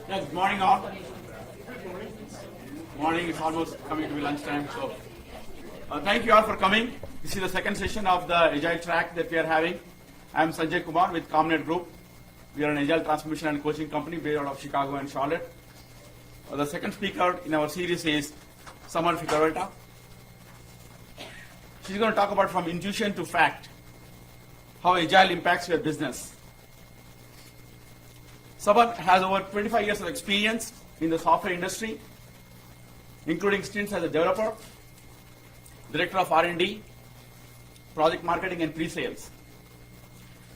Yeah, good morning all. Morning, it's almost coming to be lunchtime. So thank you all for coming. This is the second session of the Agile track that we are having. I am Sanjay Kumar with Comnet Group. We are an Agile transformation and coaching company based out of Chicago and Charlotte. The second speaker in our series is Summer Ficarrotta. She's going to talk about from intuition to fact, how Agile impacts your business. Summer has over 25 years of experience in the software industry, including stints as a developer, director of R&D, project marketing, and pre-sales.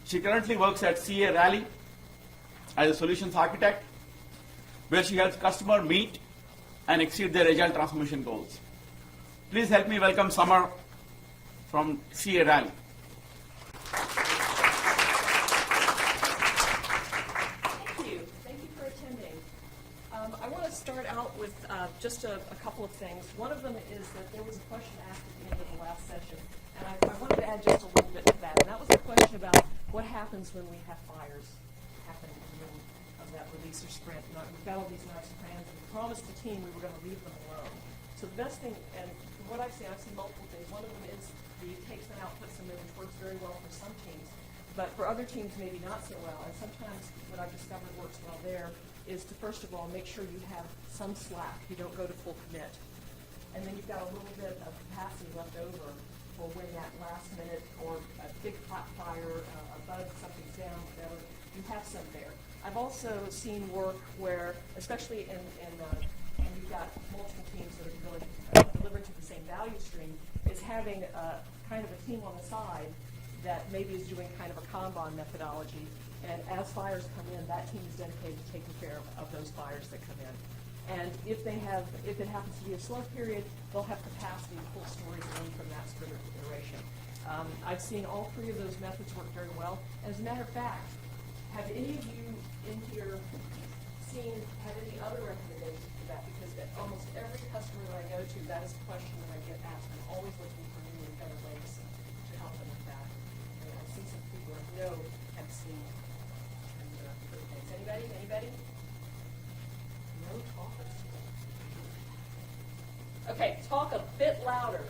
She currently works at CA Rally as a solutions architect, where she helps customers meet and exceed their Agile transformation goals. Please help me welcome Summer from CA Rally. I want to start out with just a couple of things. One of them is that there was a question asked at the end of the last session, and I wanted to add just a little bit to that. And that was a question about what happens when we have fires happen in the middle of that release or sprint. And we've got all these nice plans, and we promised the team we were going to leave them alone. So the best thing, and from what I've seen multiple things. One of them is the takes and outputs and which works very well for some teams, but for other teams maybe not so well. And sometimes what I've discovered works well there is to, first of all, make sure you have some slack. You don't go to full commit. And then you've got a little bit of capacity left over for when that last minute or a big hot fire, a bug, something's down, whatever, you have some there. I've also seen work where, especially in when you've got multiple teams that are really delivering to the same value stream, is having a kind of a team on the side that maybe is doing kind of a Kanban methodology. And as fires come in, that team is dedicated to taking care of those fires that come in. And if it happens to be a slow period, they'll have capacity to pull stories in from that sprint iteration. I've seen all three of those methods work very well. As a matter of fact, have any of you in here had any other recommendations for that? Because at almost every customer that I go to, that is a question that I get asked. I'm always looking for new and better ways to help them with that. And I see some people I know have seen. Anybody? No talkers? Okay, talk a bit louder.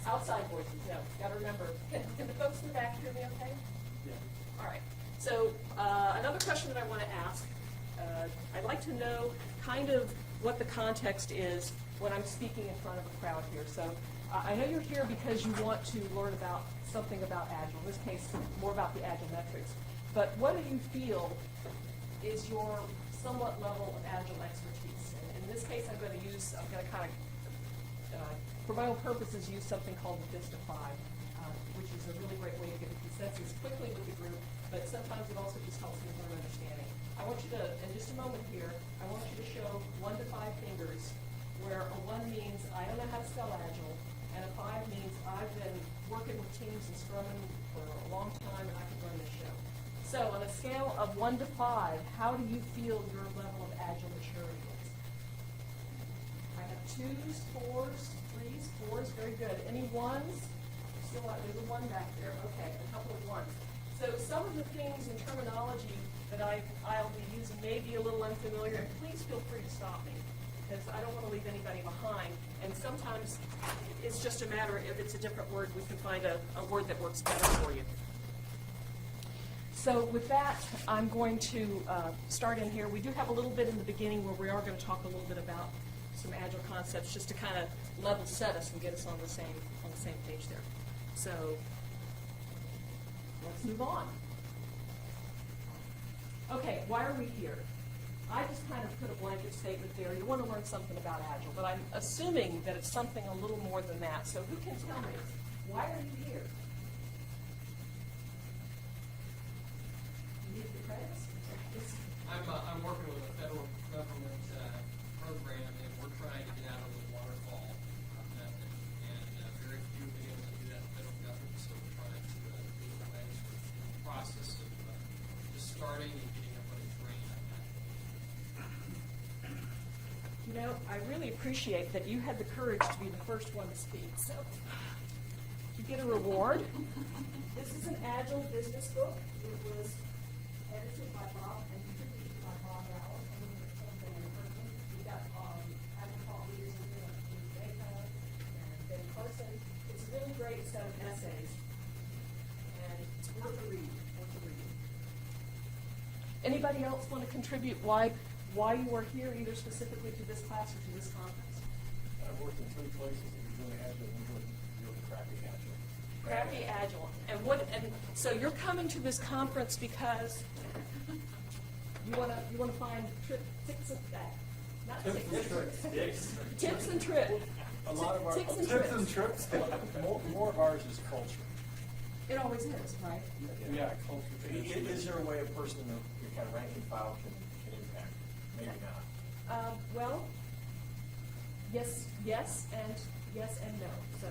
Outside voices, no. Got to remember. Can the folks in the back hear me okay? Yeah. All right. So another question that I want to ask, I'd like to know kind of what the context is when I'm speaking in front of a crowd here. So I know you're here because you want to learn about something about Agile. In this case, more about the Agile metrics. But what do you feel is your somewhat level of Agile expertise? And in this case, I'm going to kind of, for my own purposes, use something called the FISTA 5, which is a really great way to get a consensus quickly with the group, but sometimes it also just helps me with their understanding. I want you to, in just a moment here, I want you to show 1 to 5 fingers, where a 1 means I don't know how to spell Agile, and a 5 means I've been working with teams and scrumming for a long time, and I can run this show. So on a scale of 1 to 5, how do you feel your level of Agile maturity is? I have 2s, 4s, 3s, 4s, very good. Any 1s? Still, there's a 1 back there. Okay, a couple of 1s. So some of the things in terminology that I'll be using may be a little unfamiliar, and please feel free to stop me, because I don't want to leave anybody behind. And sometimes it's just a matter, if it's a different word, we can find a word that works better for you. So with that, I'm going to start in here. We do have a little bit in the beginning where we are going to talk a little bit about some Agile concepts, just to kind of level set us and get us on the same page there. So let's move on. Okay, why are we here? I just kind of put a blanket statement there. You want to learn something about Agile, but I'm assuming that it's something a little more than that. So who can tell me, why are you here? I'm working with a federal government program, and we're trying to get out of the waterfall method. And very few have been able to do that in the federal government, so we're trying to do it ways. We're in the process of just starting and getting everybody trained on that. You know, I really appreciate that you had the courage to be the first one to speak. So you get a reward. This is an Agile business book. It was edited by Bob and contributed by Bob Rowell. And Anybody else want to contribute why you are here, either specifically to this class or to this conference? I've worked in 3 places that were really agile and really crappy agile. Crappy Agile. And so you're coming to this conference because you want to find tips and not tips and tricks. Tips and tricks. A lot of our Tips and tips and tricks. tricks. More of ours is culture. It always is, right? Yeah, culture. Is there a way a person in your kind of rank and file can impact? Maybe not. Well, yes, and no. So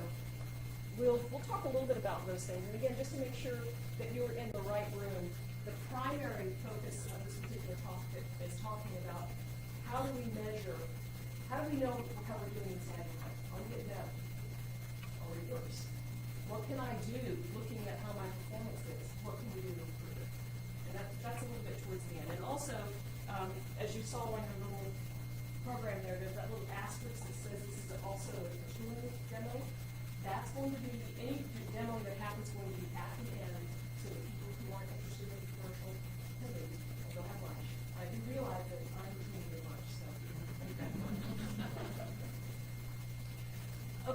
we'll talk a little bit about those things. And again, just to make sure that you're in the right room, the primary focus of this particular topic is talking about how do we measure, how do we know how we're doing in standing height? Are we getting better? Are we worse? What can I do looking at how my performance is? What can we do to improve it? And that's a little bit towards the end. And also, as you saw on your little program there, there's that little asterisk that says this is also a tooling demo. That's going to be, any demo that happens going to be at the end, so that people who aren't interested in the commercial can leave and go have lunch. I do realize that I'm eating your lunch, so.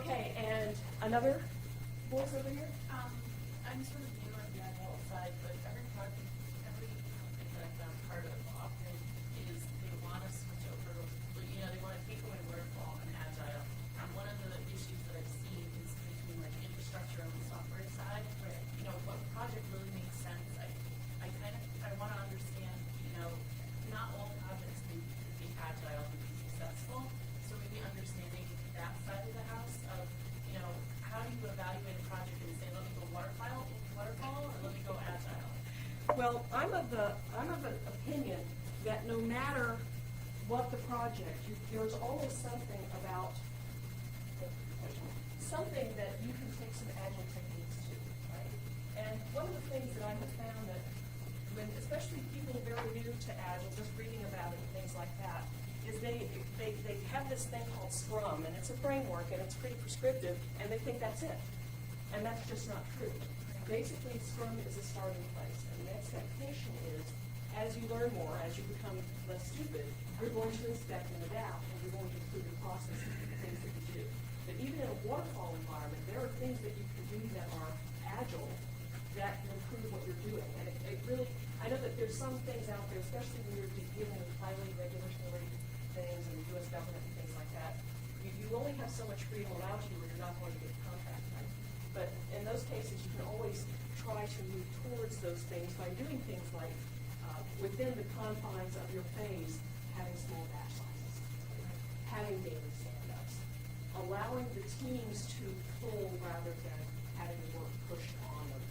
Okay, and another voice over here? I'm sort of new on the Agile side, but every project that I'm part of often is they want to switch over to, they want to take away waterfall and Agile. And one of the issues that I've seen is between like infrastructure on the software side, where, what project really makes sense. I want to understand, not all projects can be Agile and be successful. So maybe understanding that side of the house of, how do you evaluate a project and say, let me go waterfall, or let me go Agile? Well, I'm of an opinion that no matter what the project, there's always something that you can take some Agile techniques to, right? And one of the things that I have found that when, especially people very new to Agile, just reading about it and things like that, is they have this thing called Scrum, and it's a framework, and it's pretty prescriptive, and they think that's it. And that's just not true. Basically, Scrum is a starting place, and the expectation is, as you learn more, as you become less stupid, you're going to inspect and adapt, and you're going to improve your processes and the things that you do. But even in a waterfall environment, there are things that you can do that are Agile that can improve what you're doing. And it really, I know that there's some things out there, especially when you're dealing with highly regulatory things and the U.S. government and things like that, you only have so much freedom allowed to you where you're not going to get a contract, right? But in those cases, you can always try to move towards those things by doing things like, within the confines of your phase, having small batch sizes, having daily stand-ups, allowing the teams to pull rather than having the work pushed on them,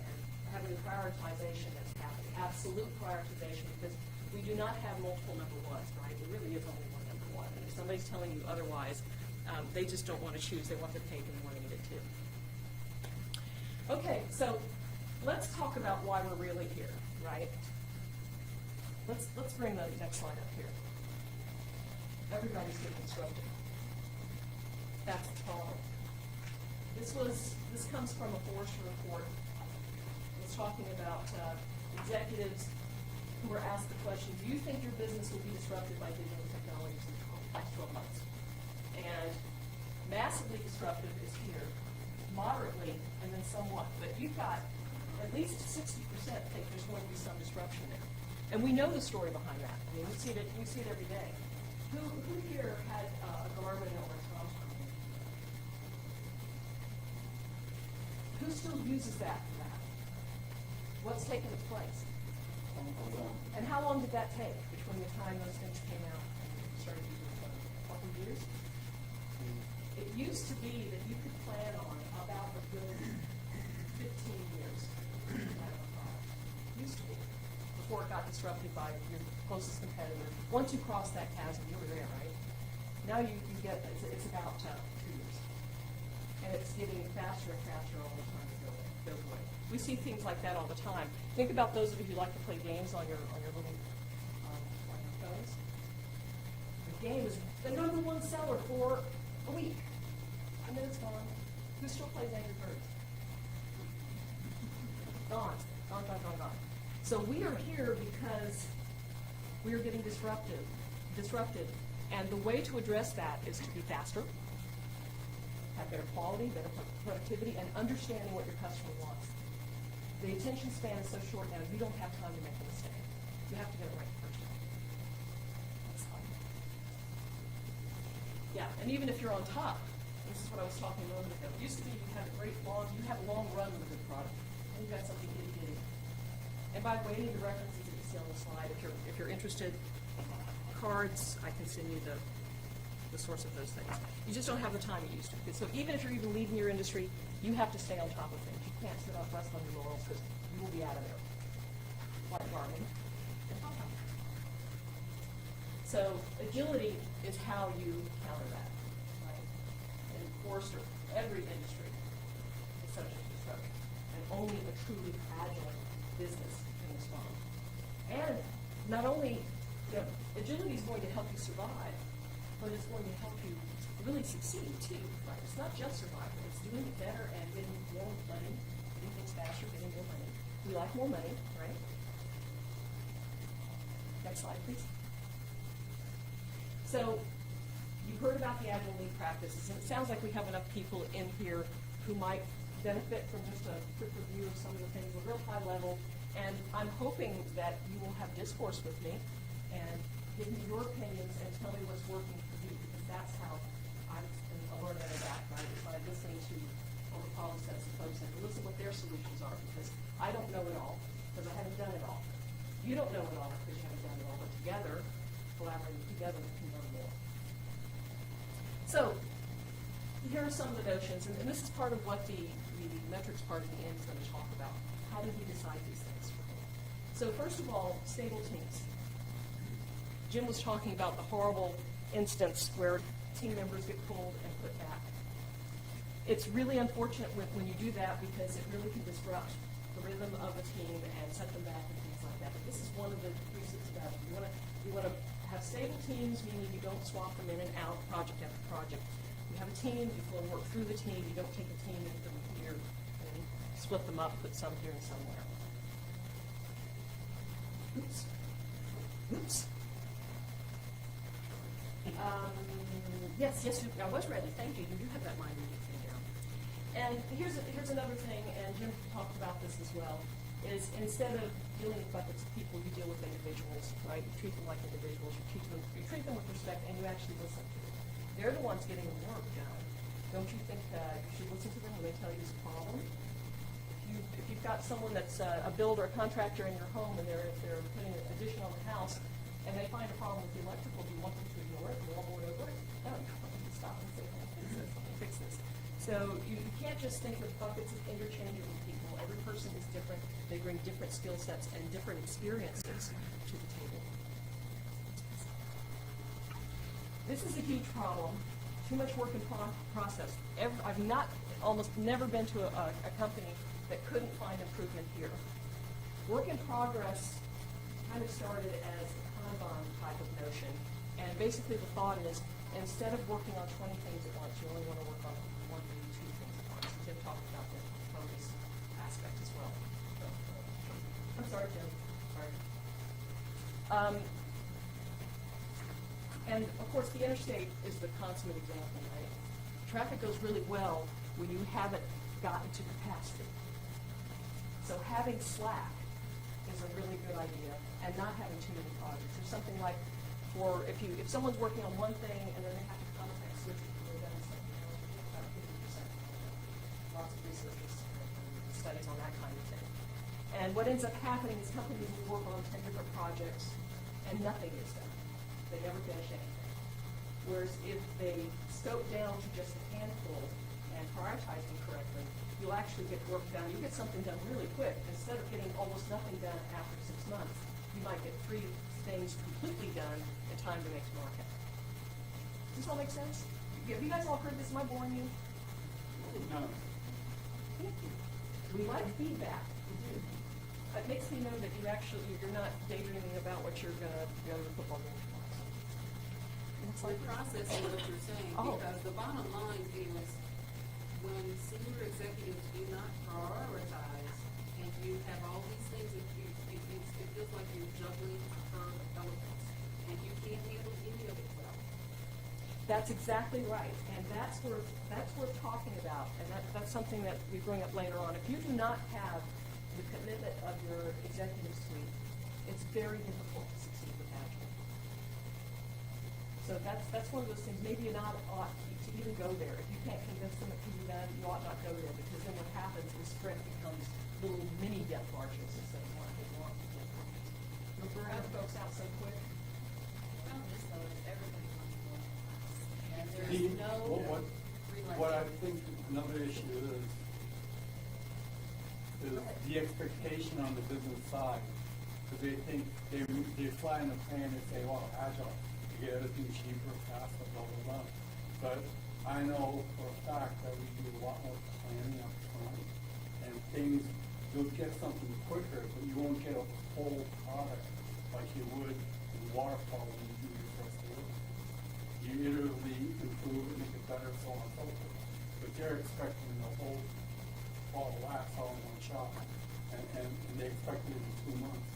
and having the prioritization that's happening, absolute prioritization, because we do not have multiple number ones, right? There really is only one number one. And if somebody's telling you otherwise, they just don't want to choose. They want their cake and they want to eat it too. Okay, so let's talk about why we're really here, right? Let's bring the next slide up here. Everybody's getting instructed. That's the problem. This comes from a Forrester report. It was talking about executives who were asked the question, do you think your business will be disrupted by digital technologies in the next 12 months? And massively disruptive is here, moderately, and then somewhat. But you've got at least 60% think there's going to be some disruption there. And we know the story behind that. I mean, we see it every day. Who here had a Garmin or a Tomtom? Who still uses that for that? What's taken its place? And how long did that take between the time those things came out and started using them? A couple of years? It used to be that you could plan on about a good 15 years. Used to be. Before it got disrupted by your closest competitor. Once you cross that chasm, you were there, right? Now you get, it's about 2 years. And it's getting faster and faster all the time to go away. We see things like that all the time. Think about those of you who like to play games on your little on your phones. The game is the #1 seller for a week. And then it's gone. Who still plays Angry Birds? Gone. So we are here because we are getting disrupted. And the way to address that is to be faster, have better quality, better productivity, and understanding what your customer wants. The attention span is so short now, you don't have time to make a mistake. You have to get it right the first time. Next slide. Yeah, and even if you're on top, this is what I was talking a moment ago. It used to be you had a long run with a good product, and you got something itty-bitty. And by the way, any of the references that you see on the slide, if you're interested, cards, I can send you the source of those things. You just don't have the time you used to. So even if you're even leading your industry, you have to stay on top of things. You can't sit up rest on your laurels because you will be out of there. Like farming. So agility is how you counter that, right? And of course, every industry is subject to disruption, and only a truly agile business can respond. And not only, agility is going to help you survive, but it's going to help you really succeed too, right? It's not just survival, it's doing it better and getting more money, doing things faster, getting more money. We like more money, right? Next slide, please. So, you've heard about the Agile lean practices, and it sounds like we have enough people in here who might benefit from just a quick review of some of the things at a real high level, and I'm hoping that you will have discourse with me and give me your opinions and tell me what's working for you, because that's how I've been learning that, right? Is by listening to all the policy sets of folks and listen what their solutions are, because I don't know it all, because I haven't done it all. You don't know it all because you haven't done it all, but together, collaborating together, we can learn more. So, here are some of the notions, and this is part of what the metrics part at the end is going to talk about. How did we decide these things? So first of all, stable teams. Jim was talking about the horrible instance where team members get pulled and put back. It's really unfortunate when you do that because it really can disrupt the rhythm of a team and set them back and things like that. But this is one of the reasons about it. You want to have stable teams, meaning you don't swap them in and out project after project. You have a team, you will work through the team, you don't take a team and put them here and split them up, put some here and somewhere. Oops. Yes, I was ready. Thank you. You do have that mind reading thing down. And here's another thing, and Jim talked about this as well, is instead of dealing with buckets of people, you deal with individuals, right? You treat them like individuals. You treat them with respect, and you actually listen to them. They're the ones getting the work done. Don't you think you should listen to them when they tell you there's a problem? If you've got someone that's a builder, a contractor in your home, and they're putting an addition on the house, and they find a problem with the electrical, do you want them to ignore it and roll over it? No, you want them to stop and say, fix this. So you can't just think of buckets of interchangeable people. Every person is different. They bring different skill sets and different experiences to the table. This is a huge problem. Too much work in process. I've almost never been to a company that couldn't find improvement here. Work in progress kind of started as a Kanban type of notion, and basically the thought is, instead of working on 20 things at once, you only want to work on 1 or 2 things at once. Jim talked about the focus aspect as well. I'm sorry, Jim. Sorry. And of course, the interstate is the consummate example, right? Traffic goes really well when you haven't gotten to capacity. So having slack is a really good idea, and not having too many projects. There's something like, if someone's working on one thing and then they have to contact switch it to go down something else, about 50%. Lots of research and studies on that kind of thing. And what ends up happening is companies will work on 10 different projects and nothing is done. They never finish anything. Whereas if they scope down to just a handful and prioritize them correctly, you'll actually get work done. You get something done really quick. Instead of getting almost nothing done after 6 months, you might get 3 things completely done in time to make to market. Does this all make sense? Have you guys all heard this? Am I boring you? No. Thank you. We like feedback. We do. It makes me know that you're not daydreaming about what you're going to go to the football game tomorrow. We're processing what you're saying, because the bottom line is when senior executives do not prioritize and you have all these things that you That's exactly right, and that's worth talking about, and that's something that we bring up later on. If you do not have the commitment of your executive suite, it's very difficult to succeed with Agile. So that's one of those things, maybe you're not ought to even go there. If you can't convince them it can be done, you ought not go there, because then what happens is sprint becomes little mini death marches instead of one big one. You'll burn the folks out so quick. Well, this though is everybody wants to go fast. And there The- is no What I think another issue is the expectation on the business side. Because they think, they fly in the plane and say, well, Agile, you get everything cheaper, faster, blah, blah, blah. But I know for a fact that we do a lot more planning up front, and things, you'll get something quicker, but you won't get a full product like you would in waterfall when you do your first delivery. You iteratively improve it, make it better, so on and so forth. But they're expecting the whole ball of wax all in one shot, and they expect it in 2 months.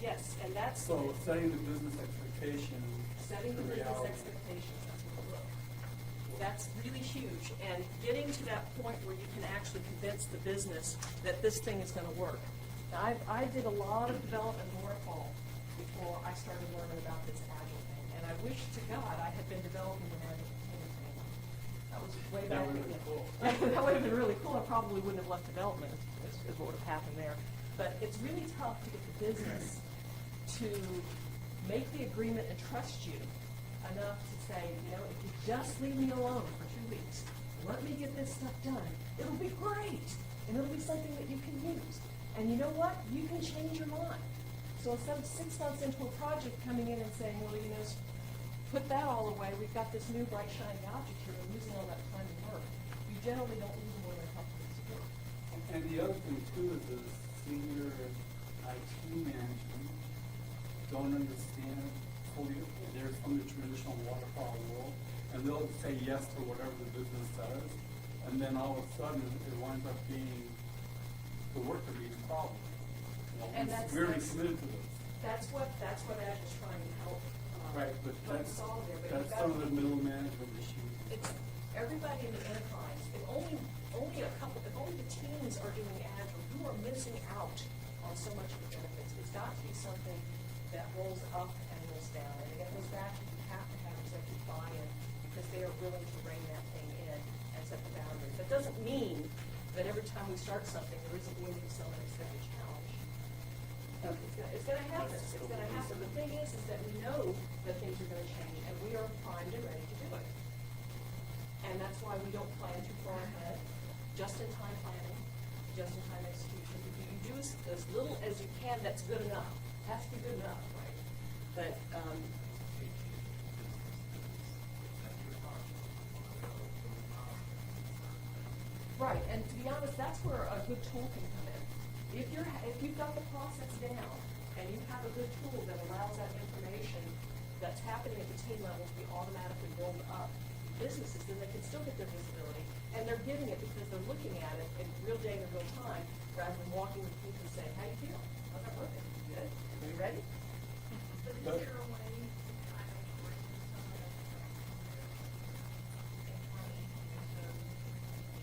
Yes, and that's. So setting the business expectation. Setting the to business reality. expectations, that's what we look. That's really huge, and getting to that point where you can actually convince the business that this thing is gonna work. Now, I did a lot of development in waterfall before I started learning about this Agile thing, and I wish to God I had been developing an Agile container framework. That was way That back. would've been cool. That would have been really cool. I probably wouldn't have left development, is what would have happened there. But it's really tough to get the business to make the agreement and trust you enough to say, you know, if you just leave me alone for 2 weeks, let me get this stuff done, it'll be great, and it'll be something that you can use. And you know what? You can change your mind. So instead of 6 months into a project coming in and saying, well, you know, put that all away, we've got this new bright shiny object here, and losing all that time to work, you generally don't lose more than a couple weeks of work. And the other thing too is the senior IT management don't understand fully, they're from the traditional waterfall world, and they'll say yes to whatever the business says, and then all of a sudden it winds up being the worker being the problem. You know, And that's- we're really that's- committed to this. That's what Agile's trying to help. Right, but help that's, solve there. But that's you've got- some of the middle management issues. It's everybody in the enterprise. If only the teams are doing Agile, you are missing out on so much of the benefits. It's got to be something that rolls up and rolls down. And again, it goes back to you have to have executive buy-in because they are willing to rein that thing in and set the boundaries. That doesn't mean that every time we start something, there isn't going to be some unexpected challenge. It's going to happen. It's going to happen. The thing is that we know that things are going to change, and we are primed and ready to do it. And that's why we don't plan too far ahead. Just-in-time planning, just-in-time execution. If you do as little as you can, that's good enough. Has to be good enough, right? But right, and to be honest, that's where a good tool can come in. If you've got the process down and you have a good tool that allows that information that's happening at the team level to be automatically rolled up businesses, then they can still get their visibility, and they're getting it because they're looking at it in real data, real time, rather than walking with people and saying, how you feel? How's that working? Good? Are you ready? But is there a way to kind of bring some of that information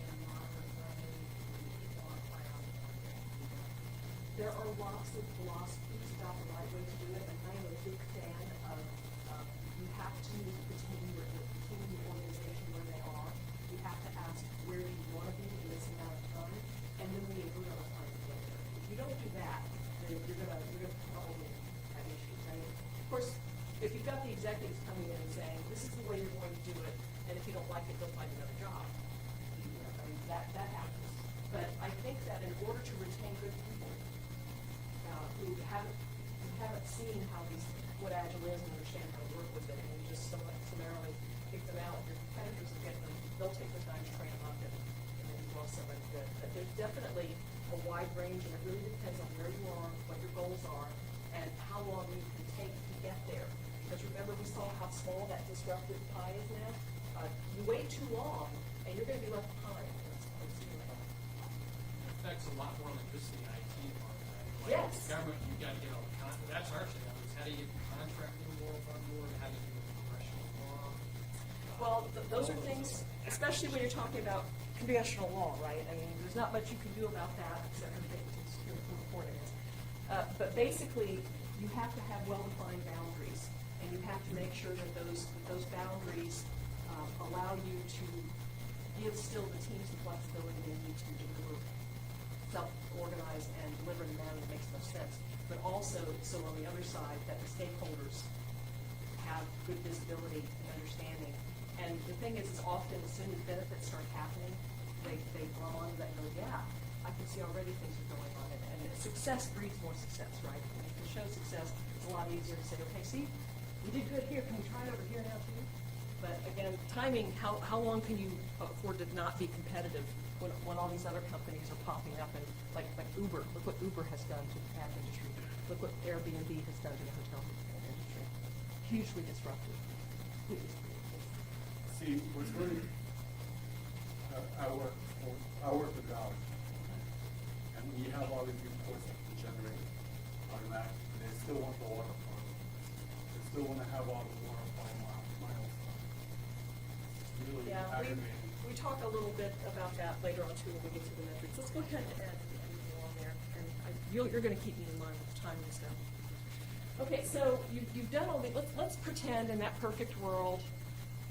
and modern people on fire on the project? There are lots of philosophies about the right way to do it, and I am a big fan of you have to meet the team, the organization where they are. You have to ask where you want to be in this amount of time, and then we agree on a time to get there. If you don't do that, then you're gonna probably have issues. I mean, of course, if you've got the executives coming in and saying, this is the way you're going to do it, and if you don't like it, go find another job. You know, I mean, that happens. But I think that in order to retain good people, who haven't seen what Agile is and understand how to work with it, and you just summarily kick them out, your competitors will get them, they'll take the time to train them up, and then you draw somebody good. But there's definitely a wide range, and it really depends on where you are, what your goals are, and how long you can take to get there. Because remember, we saw how small that disruptive pie is now? You wait too long, and you're gonna be left behind. It affects a lot more than just the IT department. Like Yes. Government, you gotta get all the that's our thing. How do you get the contracting world on board? How do you do the professional law? Well, those are things, especially when you're talking about conventional law, right? I mean, there's not much you can do about that except for think it's important is. But basically, you have to have well-defined boundaries, and you have to make sure that those boundaries allow you to give still the teams the flexibility they need to deliver, self-organize, and deliver in a manner that makes most sense. But also, so on the other side, that the stakeholders have good visibility and understanding. And the thing is often as soon as benefits start happening, they draw on that and go, yeah, I can see already things are going on. And success breeds more success, right? And to show success, it's a lot easier to say, okay, see, we did good here, can we try it over here now too? But again, timing, how long can you afford to not be competitive when all these other companies are popping up, and like Uber, look what Uber has done to the cab industry. Look what Airbnb has done to the hotel industry. Hugely disruptive. See, what's really, I work with Agile, and we have all these reports that we generate automatically. They still want the waterfall. They still want to have all the waterfall milestones. It's really aggravating. We talk a little bit about that later on too when we get to the metrics. Let's go ahead and add anything on there, and you're going to keep me in mind with the time and stuff. Okay, so you've done all the. Let's pretend in that perfect world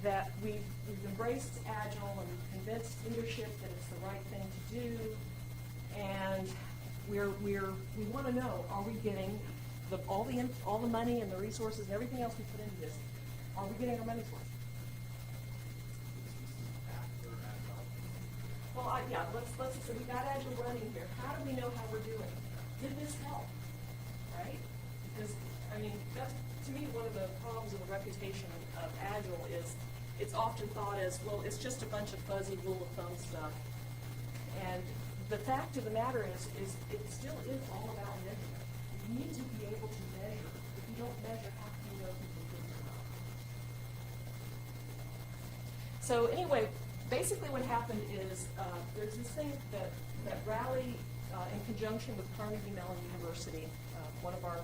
that we've embraced Agile and we've convinced leadership that it's the right thing to do, and we want to know, are we getting all the money and the resources and everything else we put into this? Are we getting our money's worth? Well, let's say we got Agile running here. How do we know how we're doing? Did this help? Right? Because I mean, that's to me one of the problems of the reputation of Agile is it's often thought as, well, it's just a bunch of fuzzy rule of thumb stuff. And the fact of the matter is it still is all about measurement. You need to be able to measure. If you don't measure, how can you know if you're doing it or not? So anyway, basically what happened is there's this thing that Rally, in conjunction with Carnegie Mellon University, one of our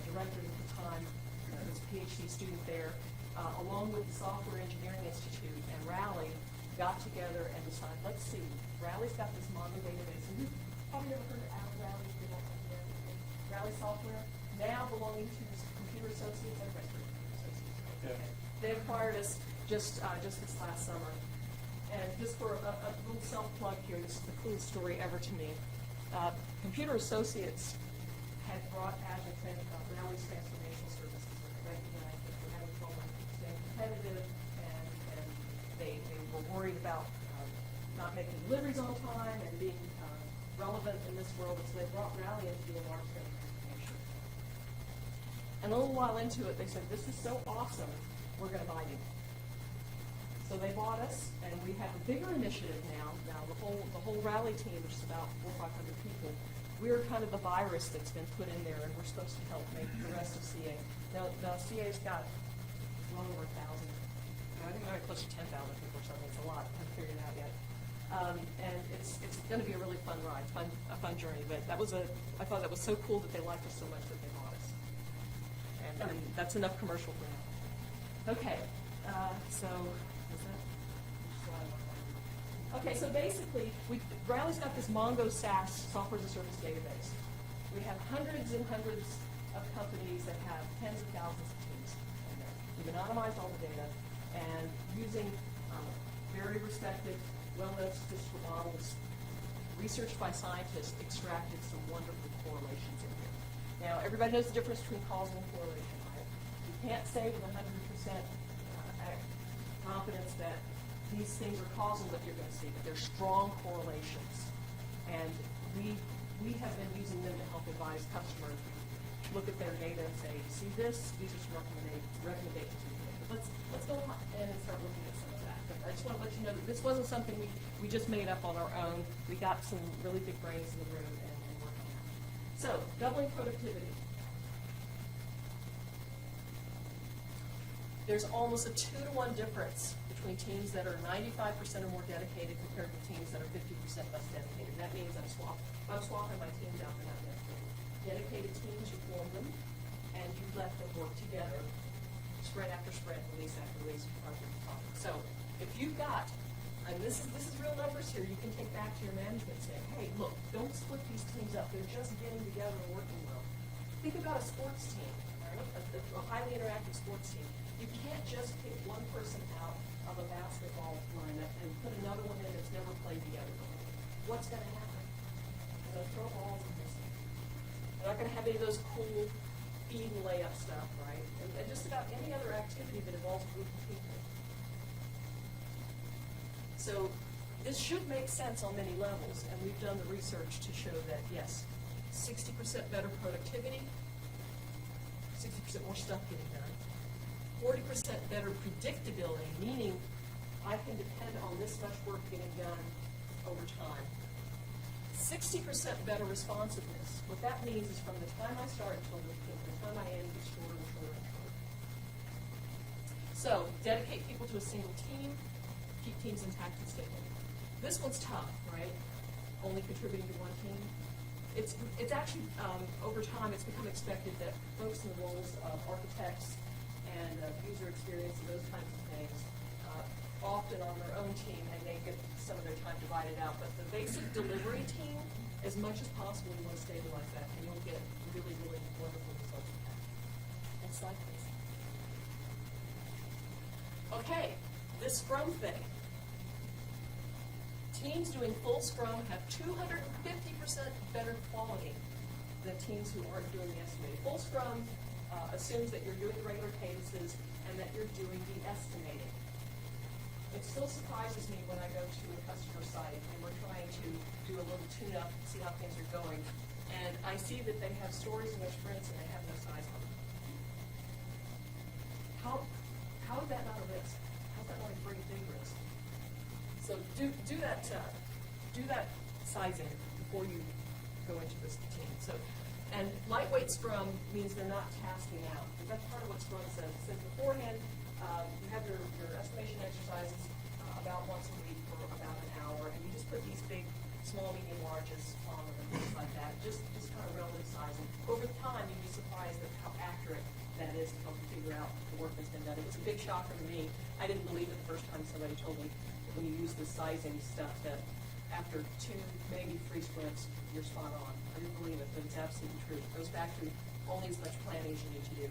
directors at the time, was a PhD student there, along with the Software Engineering Institute and Rally, got together and decided, let's see, Rally's got this Mongo database, and you've probably never heard of Rally, Rally Software, now belonging to Computer Associates, everybody's heard of Computer Associates. Yeah. They acquired us just this last summer. And just for a little self-plug here, this is the coolest story ever to me. Computer Associates had brought Rally's transformation services, where they recognized that they had trouble staying competitive, and they were worried about not making deliveries on time and being relevant in this world, and so they brought Rally in to do a large-scale transformation. And a little while into it, they said, this is so awesome, we're going to buy you. So they bought us, and we have a bigger initiative now. Now the whole Rally team, which is about 400 or 500 people, we're kind of the virus that's been put in there, and we're supposed to help make the rest of CA. Now CA's got well over 1,000. I think maybe close to 10,000 people or something. It's a lot. I haven't figured it out yet. And it's going to be a really fun ride, a fun journey. But I thought that was so cool that they liked us so much that they bought us. And that's enough commercial for now. Okay, so. Okay, so basically, Rally's got this Mongo SaaS, software as a service database. We have hundreds and hundreds of companies that have tens of thousands of teams in there. We've anonymized all the data, and using very respected, well-known statistical models, researched by scientists, extracted some wonderful correlations in here. Now, everybody knows the difference between causal and correlation, right? You can't say with 100% confidence that these things are causal that you're going to see, but they're strong correlations. And we have been using them to help advise customers look at their data and say, see this, these are some recommendations we can make. But let's go in and start looking at some of that. But I just want to let you know that this wasn't something we just made up on our own. We got some really big brains in the room and worked on that. So, doubling productivity. There's almost a 2-to-1 difference between teams that are 95% or more dedicated compared with teams that are 50% less dedicated. That means I'm swapping my teams out for not dedicated. Dedicated teams, you form them, and you let them work together sprint after sprint, release after release, project after project. So if you've got, and this is real numbers here, you can take back to your management saying, hey, look, don't split these teams up. They're just getting together and working well. Think about a sports team, right? A highly interactive sports team. You can't just pick one person out of a basketball lineup and put another one in that's never played together before. What's going to happen? They're going to throw balls and miss them. They're not going to have any of those cool feed and layup stuff, right? And just about any other activity that involves a group of people. So this should make sense on many levels, and we've done the research to show that, yes, 60% better productivity, 60% more stuff getting done, 40% better predictability, meaning I can depend on this much work getting done over time. 60% better responsiveness. What that means is from the time I start until the time I end, it's shorter and shorter and shorter. So, dedicate people to a single team, keep teams intact and stable. This one's tough, right? Only contributing to one team. It's actually, over time, it's become expected that folks in the roles of architects and user experience and those kinds of things, often on their own team, and they get some of their time divided out. But the basic delivery team, as much as possible, you want to stabilize that, and you'll get really, really wonderful results with that. Next slide, please. Okay, this Scrum thing. Teams doing full Scrum have 250% better quality than teams who aren't doing the estimating. Full Scrum assumes that you're doing the regular cadences and that you're doing the estimating. It still surprises me when I go to a customer site and we're trying to do a little tune-up, see how things are going, and I see that they have stories in their sprints and they have no size on them. How is that not a risk? How's that not a pretty big risk? So do that sizing before you go into this team. So, and lightweight Scrum means they're not tasking out. That's part of what Scrum says. It says beforehand, you have your estimation exercises about once a week for about an hour, and you just put these big, small, medium, larges on them and things like that. Just kind of relative sizing. Over time, you'd be surprised at how accurate that is to help you figure out the work that's been done. It was a big shocker to me. I didn't believe it the first time somebody told me that when you use the sizing stuff that after 2, maybe 3 sprints, you're spot on. I didn't believe it, but it's absolutely true. It goes back to only as much planning as you need to do.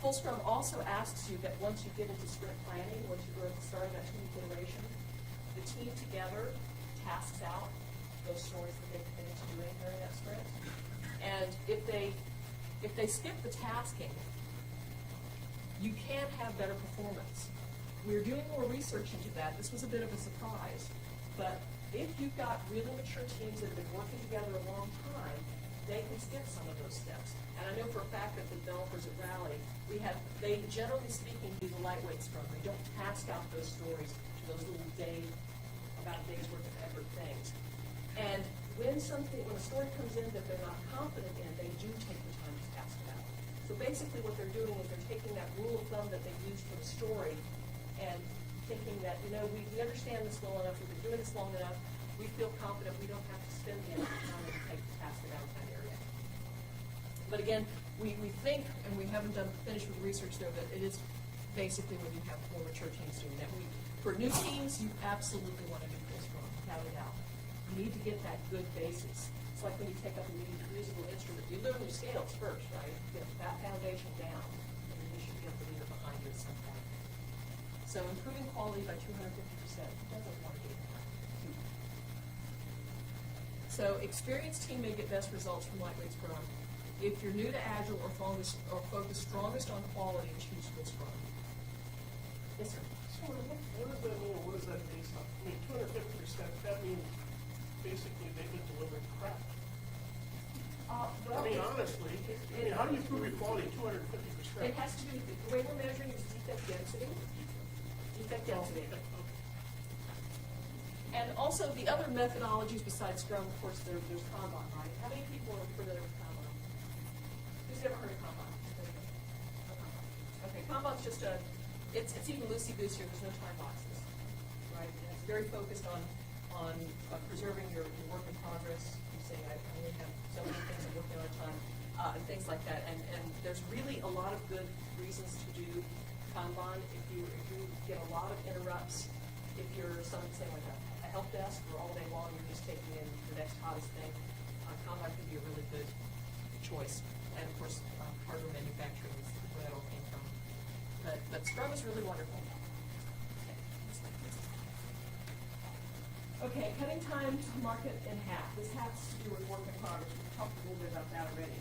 Full Scrum also asks you that once you get into sprint planning, once you go at the start of that 2-week iteration, the team together tasks out those stories that they committed to doing during that sprint. And if they skip the tasking, you can have better performance. We're doing more research into that. This was a bit of a surprise. But if you've got really mature teams that have been working together a long time, they can skip some of those steps. And I know for a fact that the developers at Rally, they generally speaking do the lightweight Scrum. They don't task out those stories to those little about a day's worth of effort things. And when a story comes in that they're not confident in, they do take the time to task it out. So basically what they're doing is they're taking that rule of thumb that they used for the story and thinking that, we understand this well enough, we've been doing this long enough, we feel confident we don't have to spend the extra time to take the task it out in that area. But again, we think, and we haven't finished with the research there, that it is basically when you have more mature teams doing that. For new teams, you absolutely want to do full Scrum, without a doubt. You need to get that good basis. It's like when you take up a musical instrument. You learn your scales first, right? Get that foundation down, and then you should be able to leave it behind you at some point. So improving quality by 250%. Who doesn't want to do that? So experienced team may get best results from lightweight Scrum. If you're new to Agile or focus strongest on quality, choose full Scrum. Yes, sir. So what does that mean? What is that based on? I mean, 250%, that means basically they've been delivering crap. Well, I mean, honestly, how do you prove your quality 250%? It has to be, the way we're measuring is defect density. Defect density. And also the other methodologies besides Scrum, of course, there's Kanban, right? How many people are familiar with Kanban? Who's ever heard of Kanban? Okay, Kanban's just it's even loosey-goosey, there's no time boxes, right? And it's very focused on preserving your work in progress. You say, I only have so many things I'm working on at a time, and things like that. And There's really a lot of good reasons to do Kanban. If you get a lot of interrupts, if you're something like a help desk where all day long you're just taking in the next hottest thing, Kanban can be a really good choice. And of course, hardware manufacturing is where that all came from. But Scrum is really wonderful. Okay, cutting time to market in half. This has to do with work in progress. We've talked a little bit about that already.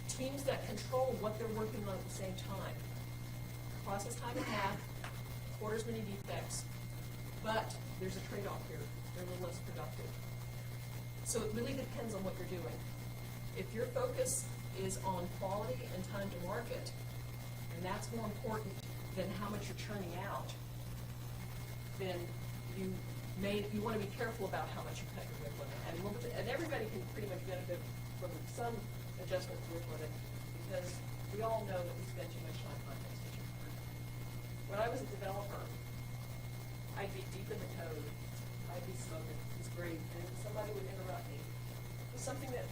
Teams that control what they're working on at the same time. Process time in half, quarter as many defects, but there's a trade-off here. They're a little less productive. So it really depends on what you're doing. If your focus is on quality and time to market, and that's more important than how much you're churning out, then you want to be careful about how much you cut your WIP limit. And everybody can pretty much benefit from some adjustment to WIP limit because we all know that we spend too much time on things. When I was a developer, I'd be deep in the code. I'd be smoking. It was great. And somebody would interrupt me. It was something that,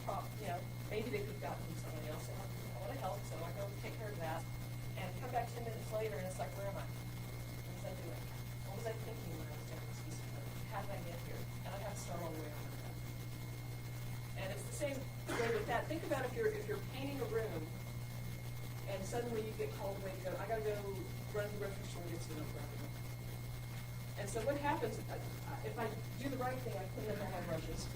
maybe they could have gotten from somebody else. And I want to help, so I go take care of that. And come back 10 minutes later, and it's like, where am I? What was I doing? What was I thinking when I was doing this piece of code? How did I get here? And I'd have to start all the way over again. And it's the same way with that. Think about if you're painting a room, and suddenly you get called away to go, I got to go run to the grocery store and get some milk. And so what happens, if I do the right thing, I clean up all my brushes,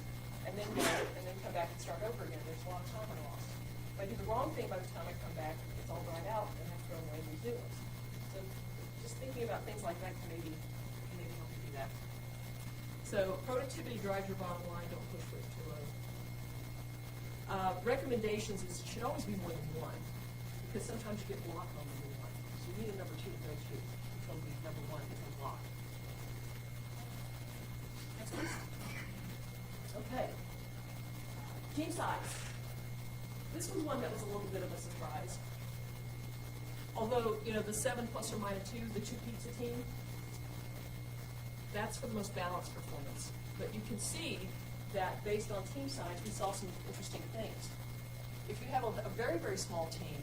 and then go, and then come back and start over again. There's a lot of time I lost. If I do the wrong thing by the time I come back, it's all dried out, and I have to throw away these new ones. So just thinking about things like that can maybe help you do that. So productivity drives your bottom line. Don't push it too low. Recommendations is it should always be more than one, because sometimes you get blocked on number one. So you need a number two to go to. Until the number one is unlocked. Next please. Okay. Team size. This was one that was a little bit of a surprise. Although, the 7 ± 2, the 2 pizza team, that's for the most balanced performance. But you can see that based on team size, we saw some interesting things. If you have a very, very small team,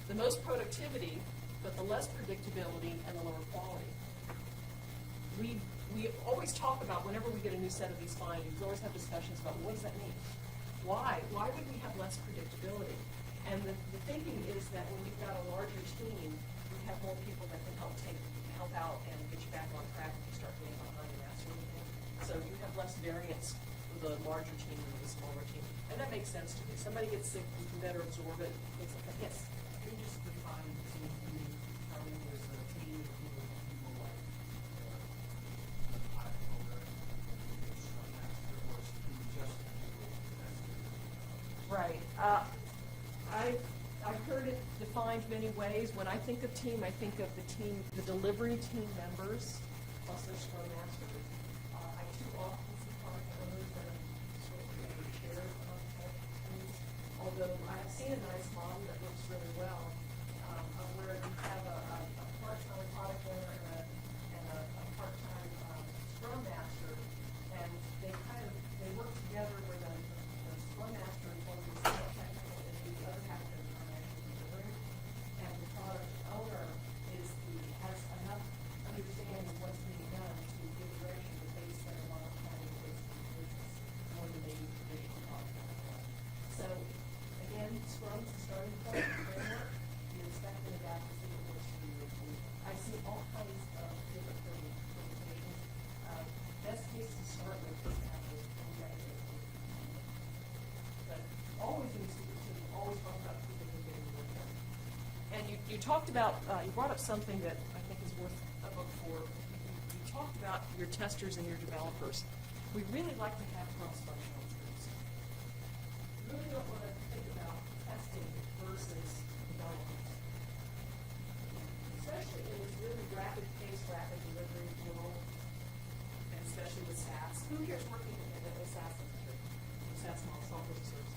the most productivity, but the less predictability and the lower quality. We always talk about, whenever we get a new set of these findings, we always have discussions about what does that mean? Why? Why would we have less predictability? And the thinking is that when you've got a larger team, you have more people that can help out and get you back on track if you start getting behind and that sort of thing. So you have less variance with a larger team than with a smaller team. And that makes sense to me. Somebody gets sick, you can better absorb it. Things like that. Yes? Can you just define team meaning how many is a team of people like I program, Scrum Master, or is it just people that's Right. I've heard it defined many ways. When I think of team, I think of the delivery team members, plus their Scrum Master. I too often see product owners that are sort of creating shares of teams. Although I have seen a nice model that works really well, of where you have a part-time product owner and a part-time Scrum Master, and they work together where the Scrum Master is one of the more technical and the other half of them are actually delivering, and the product owner has enough understanding of what's being done to give direction, but they spend a lot of time in basic business more than they do traditional product owner. So again, Scrum is the starting point, framework. You inspect and adapt to see what works for you. I see all kinds of different permutations. Best case to start with is to have those but always in the super team, always talk about people who are getting the work done. And you talked about, you brought up something that I think is worth a look for. You talked about your testers and your developers. We really like to have cross-functional teams. You really don't want to think about testing versus development. Especially in this really rapid pace, rapid delivery world, and especially with SaaS. Who here is working in a SaaS industry? SaaS model, software as a service.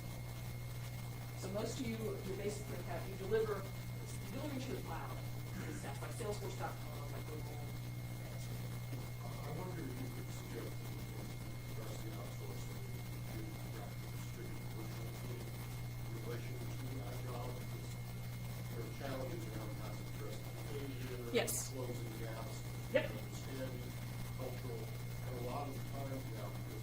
So most of you basically delivering to the cloud. SaaS, like Salesforce.com, like Google. I wonder if you could suggest that we can address the outsourcing to rapid distributed virtual team in relation to Yes. Closing gaps. Yep. Understanding, cultural, and a lot of the times now, because,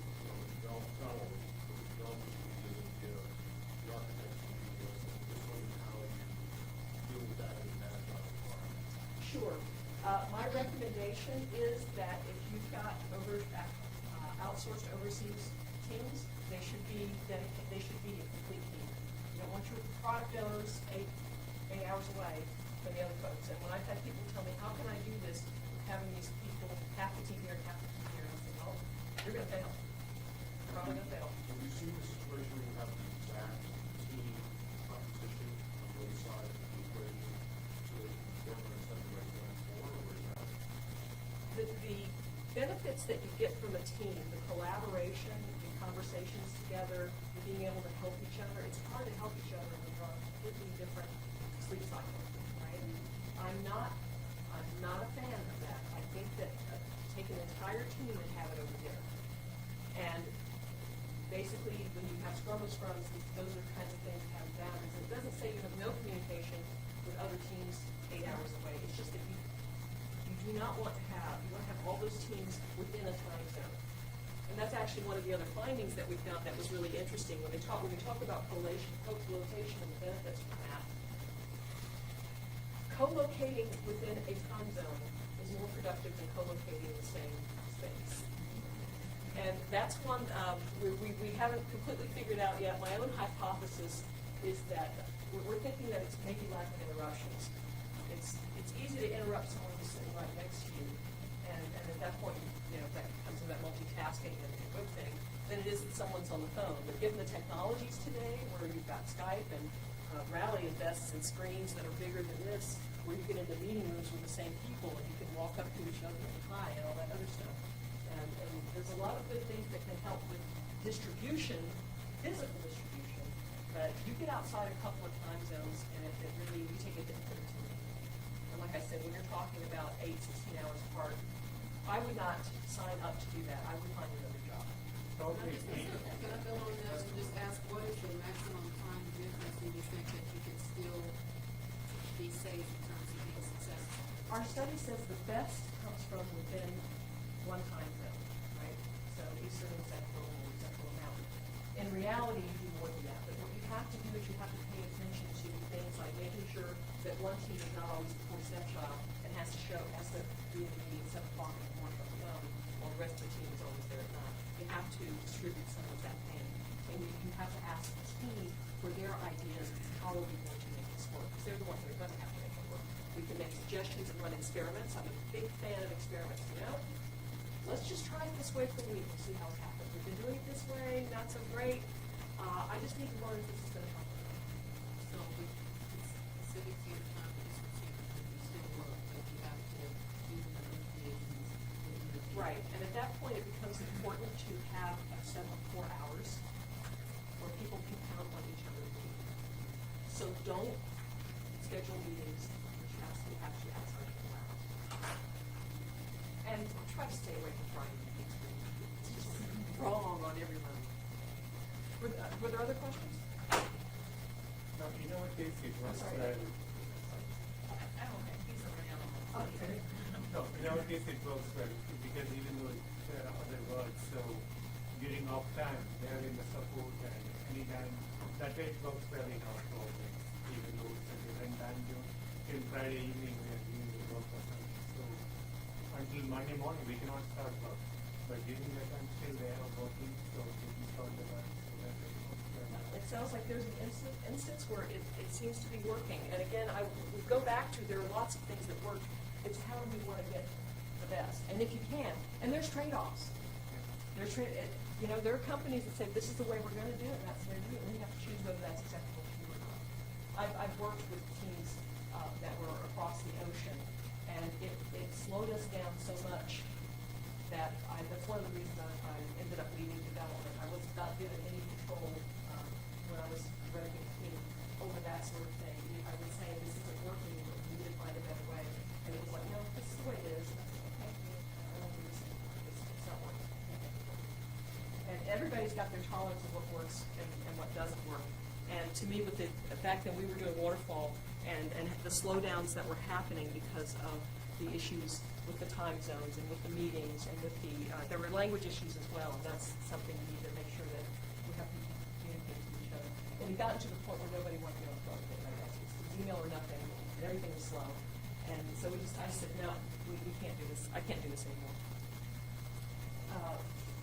not always, but the developers will be in India, the architects will be in US, and just wondering how you deal with that in an agile environment. Sure. My recommendation is that if you've got outsourced overseas teams, they should be dedicated, they should be a complete team. You don't want your product owners eight hours away from the other folks. And when I've had people tell me, how can I do this with having these people, half the team here, half the team here, I say, well, you're gonna fail. You're probably gonna fail. Have you seen a situation where you have the exact team composition on both sides of the equation so that you don't understand the right going forward, or is that? The benefits that you get from a team, the collaboration, the conversations together, the being able to help each other, it's hard to help each other when you're on completely different sleep cycles, right? I'm not a fan of that. I think that take an entire team and have it over there. And basically, when you have scrum of scrums, those are kinds of things that have boundaries. And it doesn't say you have no communication with other teams 8 hours away. It's just that you do not want to have all those teams within a time zone. And that's actually one of the other findings that we found that was really interesting when we talk about co-location and the benefits from that. Co-locating within a time zone is more productive than co-locating in the same space. And that's one we haven't completely figured out yet. My own hypothesis is that we're thinking that it's maybe lack of interruptions. It's easy to interrupt someone who's sitting right next to you, and at that point, that comes to that multitasking and good thing, than it is that someone's on the phone. But given the technologies today, where you've got Skype and Rally invests in screens that are bigger than this, where you get into meeting rooms with the same people and you can walk up to each other and hi and all that other stuff. And there's a lot of good things that can help with distribution, physical distribution, but you get outside a couple of time zones and it really, you take a different to it. And like I said, when you're talking about 8, 16 hours apart, I would not sign up to do that. I would find another job. Can I build on that and just ask, what is the maximum time difference do you think that you can still be safe in terms of being successful? Our study says the best comes from within one time zone, right? So Eastern and Central or Central and Mountain. In reality, you do more than that. But what you have to do is you have to pay attention to things like making sure that one team is not always before stepchild and has to be in the meeting at 7 o'clock in the morning on the phone, while the rest of the team is always there at 9. You have to distribute some of that pain. And you have to ask the team for their ideas of how are we going to make this work. Because they're the ones that are going to have to make it work. We can make suggestions and run experiments. I'm a big fan of experiments, Let's just try it this way for a week and see how it happens. We've been doing it this way, not so great. I just need to learn if this is going to help. So it's specific to your time, you still work, but you have to do the negotiations with your team. Right, and at that point, it becomes important to have a set of 4 hours where people can count on each other. So don't schedule meetings which have to be outside of 4 hours. And try to stay away from Friday meetings. It's just wrong on every level. Were there other questions? Now, in our case, it was, sorry. I don't think he's already on the phone. Okay. no, in our case, it works well, because even though there are other words, so during off time, they are in the support, and anytime, that way it works well in our program, even though it's a different time zone. Till Friday evening, we are doing the work or something, so until Monday morning, we cannot start work. But during that time, still they are working, so we can start the work, so that it works well. It sounds like there's an instance where it seems to be working. And again, we go back to, there are lots of things that work. It's how do we want to get the best? And if you can, and there's trade-offs. There are companies that say, this is the way we're going to do it, and that's the way to do it. And you have to choose whether that's acceptable to you or not. I've worked with teams that were across the ocean, and it slowed us down so much that that's one of the reasons I ended up leading development. I was not given any control when I was running a team over that sort of thing. I would say, this isn't working, we need to find a better way. And it was like, no, this is the way it is. And I said, okay, I don't do this anymore. It's not working. And everybody's got their tolerance of what works and what doesn't work. And to me, with the fact that we were doing waterfall and the slowdowns that were happening because of the issues with the time zones and with the meetings and with there were language issues as well, and that's something we need to make sure that we have to communicate to each other. And we got to the point where nobody wanted to be on the phone with anybody else. It was email or nothing, and everything was slow. And so I said, no, we can't do this. I can't do this anymore.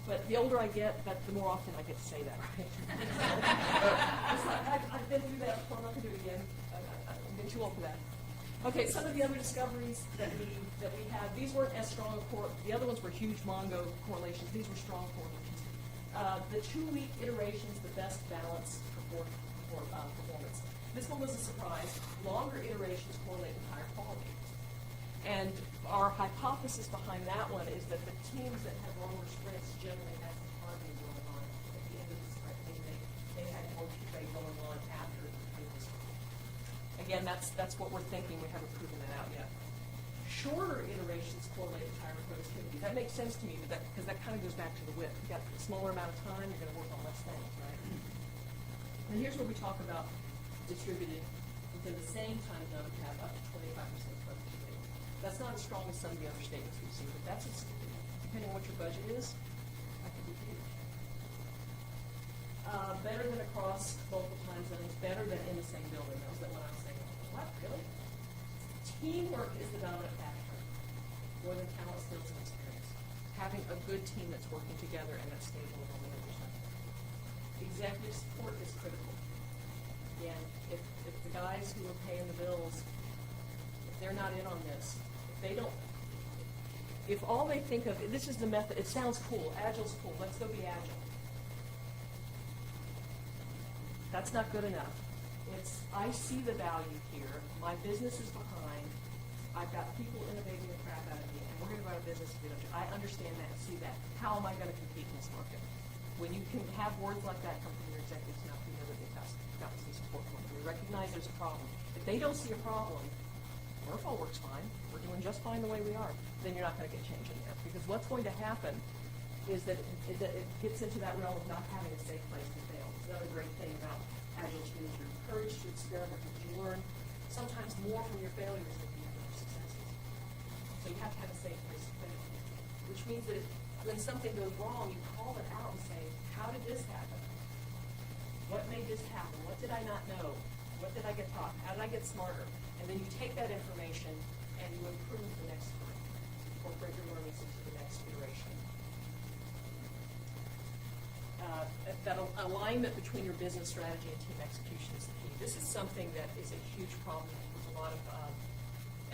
But the older I get, the more often I get to say that, right? It's like, I've been through that before, I'm not going to do it again. I'm getting too old for that. Okay, some of the other discoveries that we had, these weren't as strong the other ones were huge Mongo correlations, these were strong correlations. The 2-week iterations, the best balance for performance. This one was a surprise. Longer iterations correlate with higher quality. And our hypothesis behind that one is that the teams that have longer sprints generally have some hardening going on at the end of the sprint. They had more QA going on after the previous sprint. Again, that's what we're thinking. We haven't proven that out yet. Shorter iterations correlate with higher productivity. That makes sense to me because that kind of goes back to the WIP. You've got a smaller amount of time, you're going to work on less things, right? And here's where we talk about distributed within the same time zone to have up to 25% productivity. That's not as strong as some of the other statements we've seen, but that's depending on what your budget is, that could be huge. Better than across multiple time zones, better than in the same building. That was the one I was saying, what, really? Teamwork is the dominant factor, more than talent, skills, and experience. Having a good team that's working together and that's stable and on the other side. Executive support is critical. Again, if the guys who are paying the bills, if they're not in on this, if all they think of, this is the method, it sounds cool, Agile's cool, let's go be Agile. That's not good enough. I see the value here, my business is behind, I've got people innovating the crap out of me, and we're going to run a business to do it. I understand that and see that. How am I going to compete in this market? When you can have words like that come from your executives, now you know that they've got some support from them. They recognize there's a problem. If they don't see a problem, Waterfall works fine, we're doing just fine the way we are, then you're not going to get change in there. Because what's going to happen is that it gets into that realm of not having a safe place to fail. It's another great thing about Agile teams. You're encouraged to experiment because you learn sometimes more from your failures than you do from your successes. So you have to have a safe place to fail. Which means that when something goes wrong, you call it out and say, how did this happen? What made this happen? What did I not know? What did I get taught? How did I get smarter? And then you take that information and you improve the next time. Incorporate your learnings into the next iteration. That alignment between your business strategy and team execution is the key. This is something that is a huge problem with a lot of,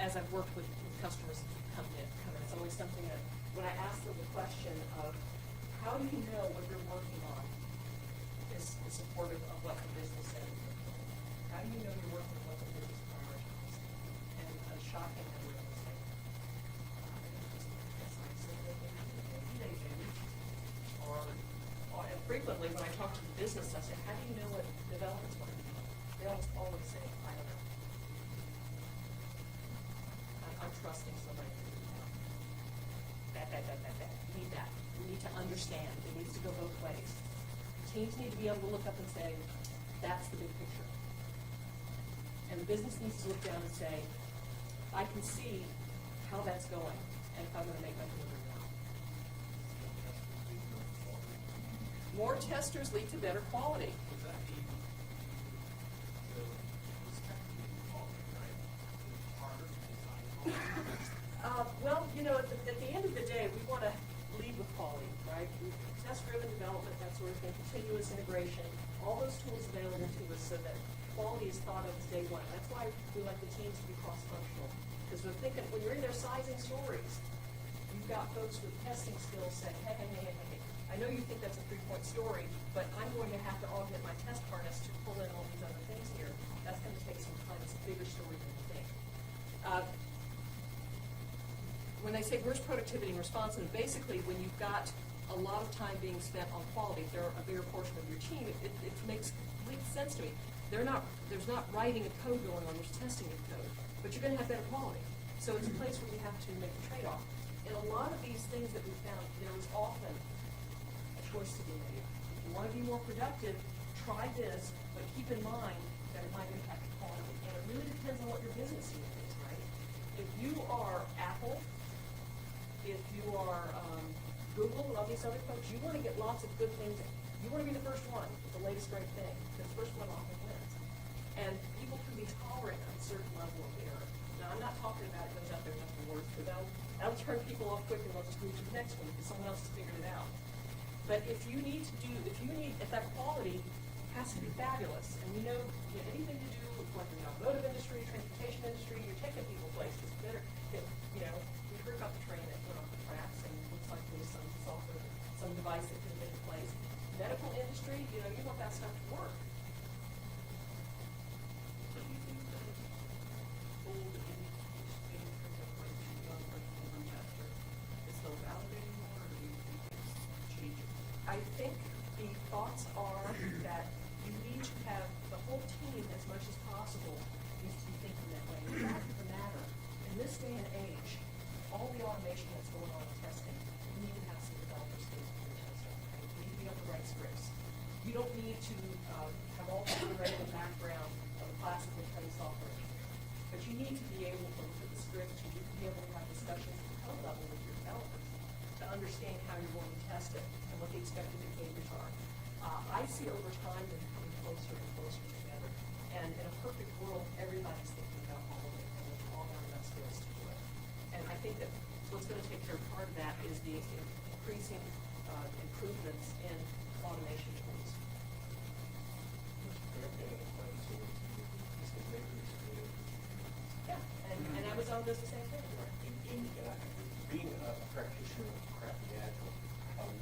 as I've worked with customers who come in, it's always something that when I ask them the question of how do you know what you're working on is supportive of what the business says? How do you know you're working on what the business prioritizes? And shocking that we're going to say. And frequently when I talk to the business, I say, how do you know what development's going to be? They always say, I don't know. I'm trusting somebody to do that. You need that. You need to understand. It needs to go both ways. Teams need to be able to look up and say, that's the big picture. And the business needs to look down and say, I can see how that's going, and if I'm going to make my delivery now. More testers lead to better quality. Well, at the end of the day, we want to lead with quality, right? Test-driven development, that sort of thing, continuous integration, all those tools available to us so that quality is thought of as day one. That's why we like the teams to be cross-functional. Because we're thinking, when you're in there sizing stories, you've got folks with testing skills saying, hey, I know you think that's a 3-point story, but I'm going to have to augment my test harness to pull in all these other things here. That's going to take some time. It's a bigger story than you think. When they say where's productivity and responsiveness, basically when you've got a lot of time being spent on quality, if they're a bigger portion of your team, it makes complete sense to me. There's not writing of code going on, there's testing of code, but you're going to have better quality. So it's a place where you have to make a trade-off. In a lot of these things that we found, there was often a choice to be made. If you want to be more productive, try this, but keep in mind that it might impact the quality. And it really depends on what your business unit is, right? if you are Apple, if you are Google and all these other folks, you want to get lots of good things. You want to be the first one with the latest great thing, because the first one often wins. And people can be tolerant of a certain level of error. Now, I'm not talking about it goes out there and nothing works, but that'll turn people off quick and they'll just move to the next one because someone else has figured it out. But if that quality has to be fabulous, and we know anything to do with like the automotive industry, transportation industry, you're taking people places. We heard about the train that went off the tracks and it looks like there was some device that could have been replaced. Medical industry, you want that stuff to work. So do you think that old indicating approach to tester is still validating more, or do you think it's changing? I think the thoughts are that you need to have the whole team, as much as possible, needs to be thinking that way. The fact of the matter, in this day and age, all the automation that's going on in testing, you need to have some developers facing your testing. Right? You need to be able to write scripts. You don't need to have all the theoretical background of the classical trained software engineer, but you need to be able to look at the scripts. You need to be able to have discussions at the code level with your developers to understand how you're going to test it and what the expected behaviors are. I see over time them coming closer and closer together. And in a perfect world, everybody's thinking about all of it, and we've all got enough skills to do it. And I think that what's going to take care of part of that is the increasing improvements in automation tools. Yeah, and Amazon does the same thing. Being a practitioner of crappy Agile,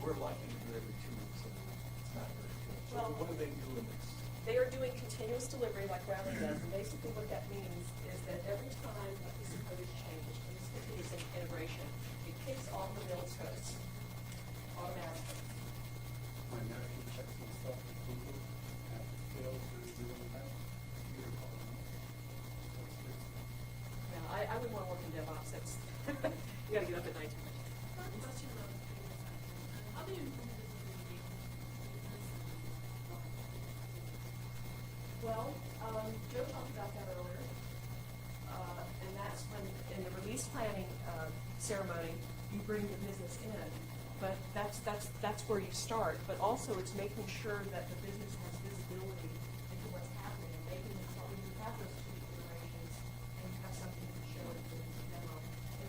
we're lucky to do every 2 weeks, and it's not very good. So Well, what do they do in this? They are doing continuous delivery like Rally does, and basically what that means is that every time a piece of code is changed, in this case an integration, it kicks off the build codes automatically. My nephew checks some stuff with Google, and if it fails, there's doing that. Computer calling me. That's good. Now, I wouldn't want to work in DevOps. That's you got to get up at night too much. Question about the previous item. How do you improve visibility in business? Well, Joe talked about that earlier, and that's when in the release planning ceremony you bring the business in. But that's where you start. But also it's making sure that the business has visibility into what's happening and making sure when you have those 2 iterations and you have something to show it to the demo,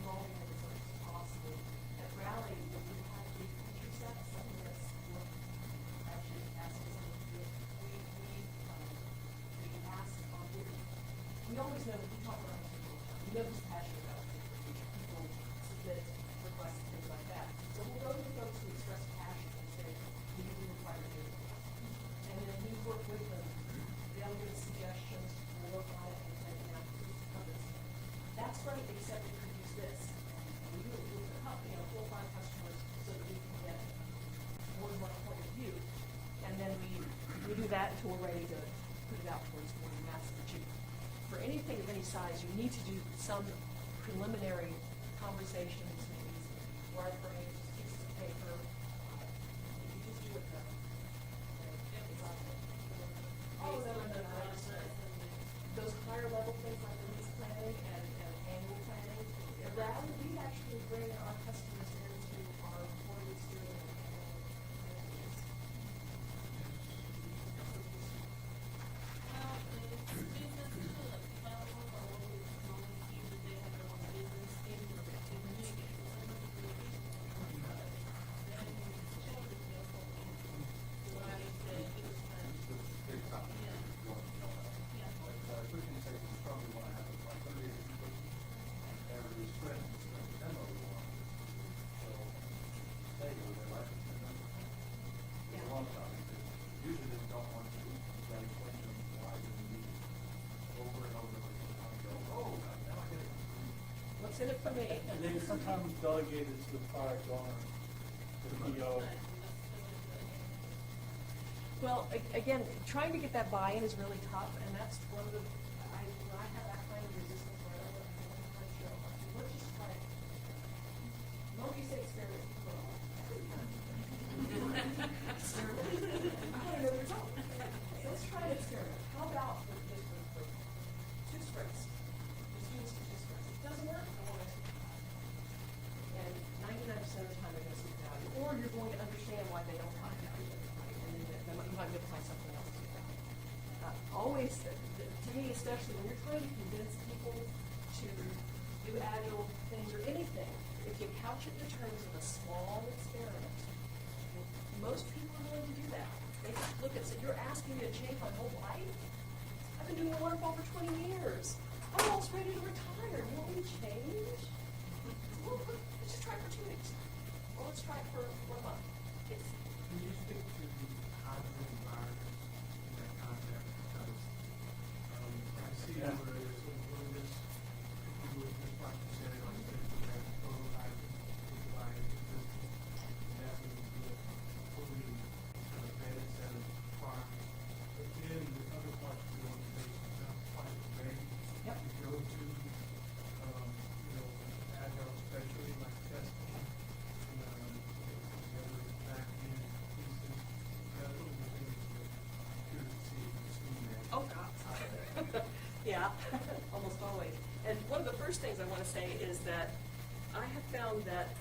involving it as much as possible. At Rally, we have a feature set, something that's actually asking someone to do it. We ask on we always know that we talk about it all the time. We know who's passionate about it. People submit requests and things like that. So we'll go to the folks who express passion and say, we need to require to do it. And then we work with them. They'll give us suggestions, we'll work on it and say, now, this. That's great, except we could use this. And we do it with 4 or 5 customers so that we can get more than one point of view. And then we do that until we're ready to put it out towards more massive achievement. For anything of any size, you need to do some preliminary conversations, maybe wireframes, pieces of paper. If you just do it though. All of them are the those higher level things like release planning and annual planning. At Rally, we actually bring our customers into our quarterly steering and annual plannings. Well, it's business too, like if I work or work with technology team that they have their own business team, they communicate with some of the communication. Then you show the careful what I said, it was kind of, Big topic. yeah. Yeah. Like, we can say we strongly want to have it like 30 people, and every sprint, it's like a demo we want. So, they go, they like it, and then, it's a long topic, because usually they don't want to, then explain to them why they need it over and over and over, and go, oh, now I get it. What's in it for me? And then sometimes delegate it to the product owner, the PO. Well, again, trying to get that buy-in is really tough, and that's one of the, when I have that kind of resistance where I don't want to show, let's just try it. Don't you say experiment? Experiment? I want to know the result. So let's try an experiment. How about just for 2 sprints? Just use 2 sprints. If it doesn't work, face it, to me especially, when you're trying to convince people to do Agile things or anything, if you couch it in terms of a small experiment, most people are willing to do that. They just look at, say, you're asking me to change my whole life? I've been doing a waterfall for 20 years. I'm almost ready to retire. You want me to change? Well, let's just try it for 2 weeks. Or let's try it for a month. It's, Can you speak to the hybrid environment in that context? Because I see where there's a willingness to do it just like you said, on the prototyping, providing business, and that would be a fully kind of vetted set of requirements. But then the other parts of the organization are not quite as ready Yep. to go to, agile, especially like testing, together back end pieces. Those are the things that I'm curious to see if you've seen that. oh, God. Yeah, almost always. And one of the first things I want to say is that I have found that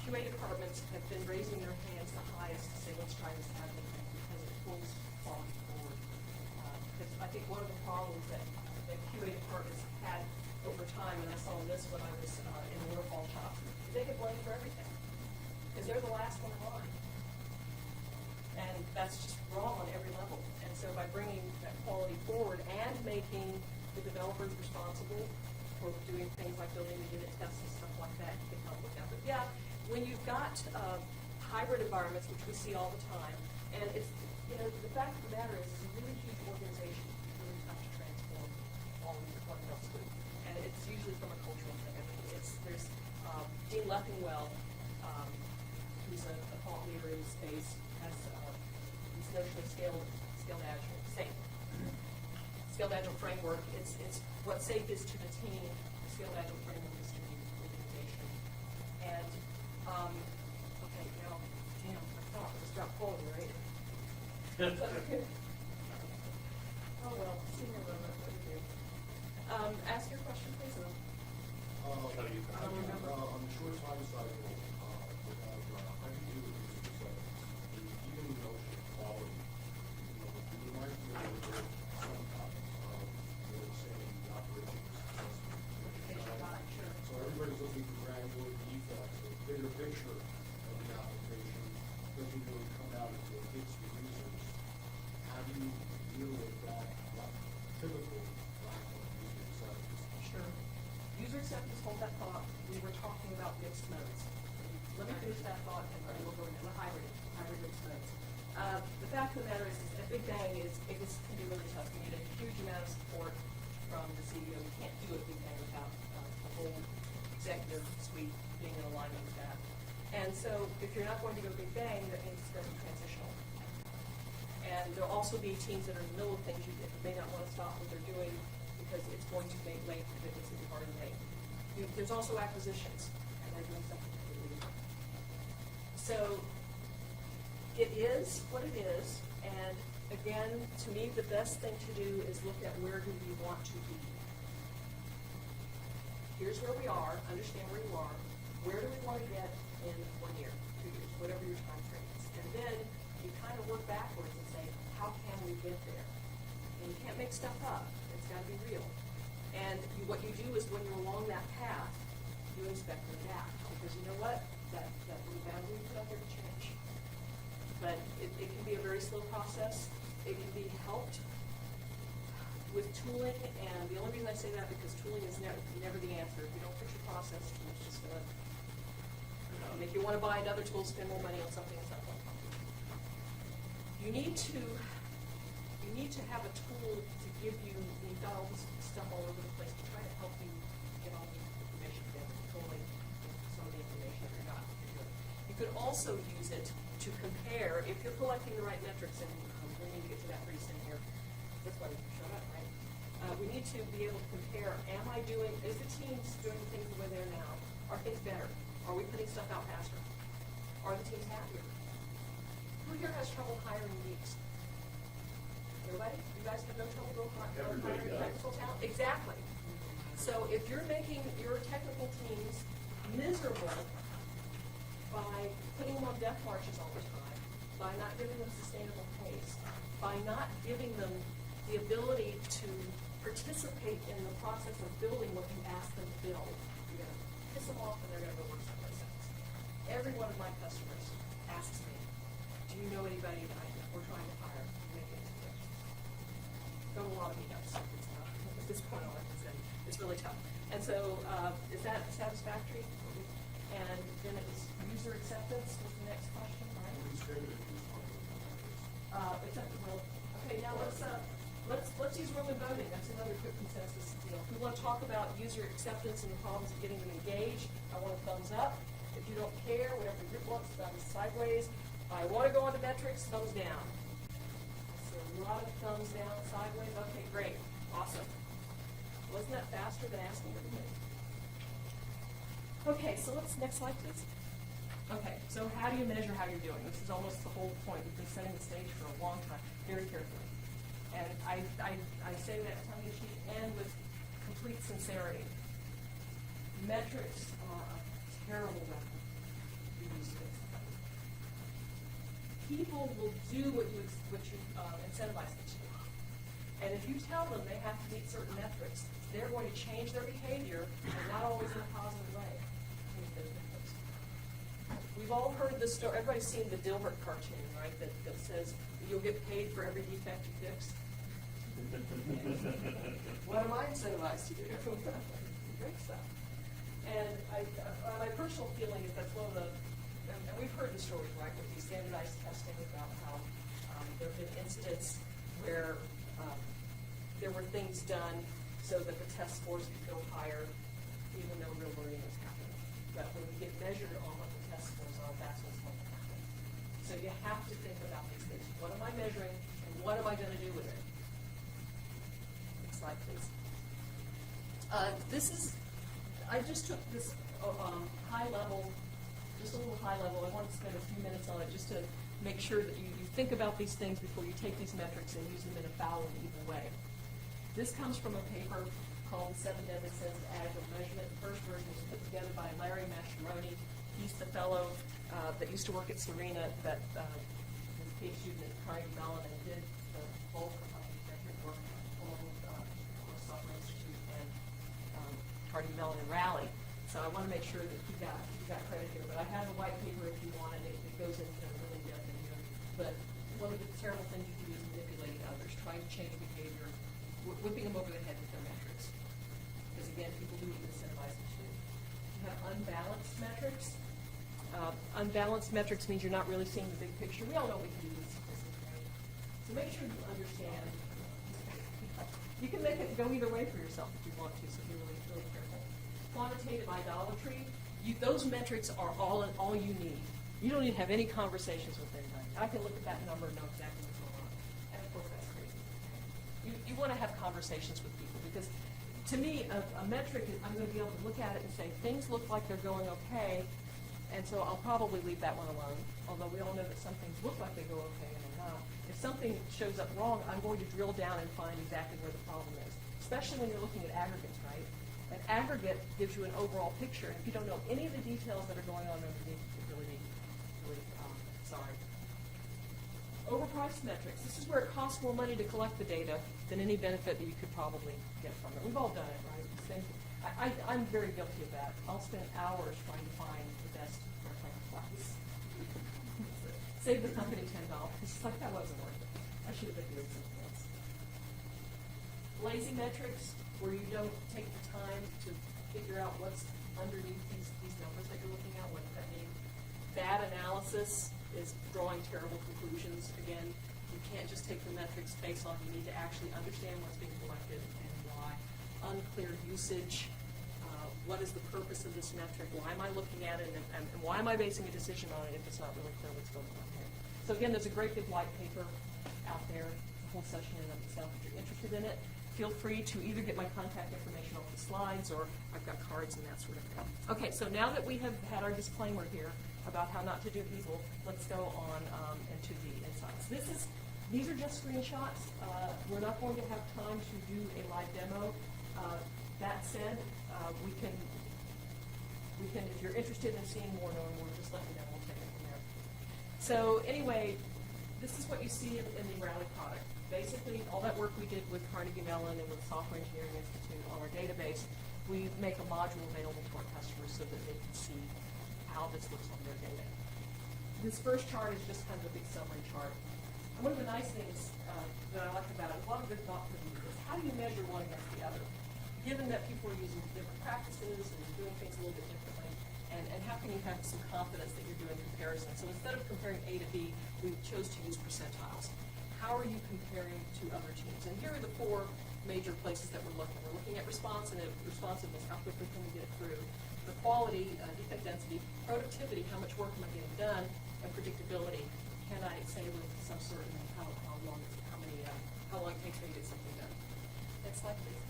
QA departments have been raising their hands the highest to say, let's try this Agile thing because it pulls quality forward. Because I think one of the problems that QA departments had over time, and I saw this when I was in the waterfall shop, is they get blamed for everything because they're the last one in line. And that's just wrong on every level. And so by bringing that quality forward and making the developers responsible for doing things like building the unit tests and stuff like that, you can help with that. But yeah, when you've got hybrid environments, which we see all the time, and it's, the fact of the matter is, it's a really huge organization. It's really tough to transform all of your one else group. And it's usually from a cultural thing. I mean, there's Dean Leffingwell, who's a thought leader in the space, has this notion of scaled agile, SAFe. Scaled agile framework, it's what SAFe is to the team, the scaled agile framework is to the organization. And, okay, now, damn, I thought it was dropped forward, right? Oh, well, see here, what do we do? Ask your question, please, and I don't remember. On the short time cycle, how do you deal with user acceptance? Even the notion of quality, you might be able to do some topics of, say, the operations assessment. Sure. So everybody's looking for granular defects, a bigger picture of the application doesn't really come out until it hits the users. How do you deal with that typical lack of user acceptance? Sure. User acceptance, hold that thought. We were talking about mixed modes. Let me finish that thought and then we'll go into the hybrid mixed modes. The fact of the matter is a big bang it can be really tough. You need a huge amount of support from the CEO. You can't do a big bang without a whole executive suite being in alignment with that. And so if you're not going to go big bang, that means it's going to be transitional. And there'll also be teams that are in the middle of things you may not want to stop what they're doing because it's going to make late commitments that be hard to make. There's also acquisitions, and they're doing something completely different. So it is what it is, and again, to me, the best thing to do is look at where do we want to be. Here's where we are, understand where you are, where do we want to get in 1 year, 2 years, whatever your time frame is. And then you kind of work backwards and say, how can we get there? And you can't make stuff up. It's got to be real. And what you do is when you're along that path, you inspect and adapt. Because you know what? That little boundary you put out there to change. But it can be a very slow process. It can be helped with tooling. And the only reason I say that because tooling is never the answer. If you don't fix your process, it's just going to make you want to buy another tool, spend more money on something that's not going to come. You need to have a tool to give you, you've got all this stuff all over the place to try to help you get all the information together, controlling some of the information that you're not doing. You could also use it to compare, if you're collecting the right metrics, and we need to get to that pretty soon here, that's why we showed up, right? We need to be able to compare, is the teams doing things the way they're now? Are things better? Are we putting stuff out faster? Are the teams happier? Who here has trouble hiring leads? Everybody? You guys have no trouble hiring technical talent? Exactly. So if you're making your technical teams miserable by putting them on death marches all the time, by not giving them sustainable pace, by not giving them the ability to participate in the process of building what you ask them to build. You're going to piss them off and they're going to go work someplace else. Every one of my customers asks me, do you know anybody that we're trying to hire to make it into this? Go to a lot of meetups. At this point, all I can say, it's really tough. And so, is that satisfactory? And then it was user acceptance was the next question, right? Acceptable. Okay, now let's use Roman voting. That's another quick consensus deal. If we want to talk about user acceptance and the problems of getting them engaged, I want a thumbs up. If you don't care, whatever the group wants, thumbs sideways. I want to go on to metrics, thumbs down. So a lot of thumbs down, sideways. Okay, great, awesome. Wasn't that faster than asking everybody? Okay, so next slide, please. Okay, so how do you measure how you're doing? This is almost the whole point. We've been setting the stage for a long time, very carefully. And I say that tongue in cheek and with complete sincerity. Metrics are a terrible weapon to use against somebody. People will do what you incentivize them to do. And if you tell them they have to meet certain metrics, they're going to change their behavior, and not always in a positive way. We've all heard this story. Everybody's seen the Dilbert cartoon, right? That says you'll get paid for every defect you fix. What am I incentivized to do? Great stuff. And my personal feeling is that's one of the, and we've heard the stories, right, with these standardized testing about how there have been incidents where there were things done so that the test scores could go higher, even though real learning was happening. But when we get measured on what the test scores are, that's what's going to happen. So you have to think about these things. What am I measuring, and what am I going to do with it? Next slide, please. I just took this high level, just a little high level. I wanted to spend a few minutes on it just to make sure that you think about these things before you take these metrics and use them in a foul and evil way. This comes from a paper called 7 Deadly Sins of Agile Measurement. The first version was put together by Larry Mascheroni. He's the fellow that used to work at Serena, that was a PhD student at Carnegie Mellon, and did the bulk of metric work along with the Software Institute and Carnegie Mellon and Raleigh. So I want to make sure that you got credit here. But I have a white paper if you want it. It goes into really depth in here. But one of the terrible things you can do is manipulating others, trying to change behavior, whipping them over the head with their metrics. Because again, people do incentivize them too. You have unbalanced metrics. Unbalanced metrics means you're not really seeing the big picture. We all know we can do with statistics, right? So make sure you understand. You can make it go either way for yourself if you want to, so be really, really careful. Quantitative idolatry, those metrics are all you need. You don't need to have any conversations with anybody. I can look at that number and know exactly what's going on. And of course, that's crazy. You want to have conversations with people because, to me, a metric is I'm going to be able to look at it and say things look like they're going okay, and so I'll probably leave that one alone. Although we all know that some things look like they go okay and they're not. If something shows up wrong, I'm going to drill down and find exactly where the problem is. Especially when you're looking at aggregates, right? An aggregate gives you an overall picture, and if you don't know any of the details that are going on underneath, you really need sorry. Overpriced metrics. This is where it costs more money to collect the data than any benefit that you could probably get from it. We've all done it, right? I'm very guilty of that. I'll spend hours trying to find the best airplane price. Save the company $10. It's like, that wasn't worth it. I should have been doing something else. Lazy metrics, where you don't take the time to figure out what's underneath these numbers that you're looking at, what does that mean? Bad analysis is drawing terrible conclusions. Again, you can't just take the metrics based on, you need to actually understand what's being collected and why. Unclear usage. What is the purpose of this metric? Why am I looking at it, and why am I basing a decision on it if it's not really clear what's going on here? So again, there's a great big white paper out there, the whole session in and of itself. If you're interested in it, feel free to either get my contact information off the slides, or I've got cards and that sort of thing. Okay, so now that we have had our disclaimer here about how not to do evil, let's go on into the insights. These are just screenshots. We're not going to have time to do a live demo. That said, we can, if you're interested in seeing more, knowing more, just let me know. We'll take it from there. So anyway, this is what you see in the Rally product. basically, all that work we did with Carnegie Mellon and with Software Engineering Institute on our database, we make a module available to our customers so that they can see how this looks on their data. This first chart is just kind of a big summary chart. And one of the nice things that I like about it, a lot of good thought for you is how do you measure one against the other? Given that people are using different practices and doing things a little bit differently, and how can you have some confidence that you're doing comparison? So instead of comparing A to B, we chose to use percentiles. How are you comparing to other teams? And here are the four major places that we're looking. We're looking at responsiveness, how quickly can we get it through, the quality, defect density, productivity, how much work am I getting done, and predictability. Can I say with some certainty how long it takes me to get something done? Next slide, please.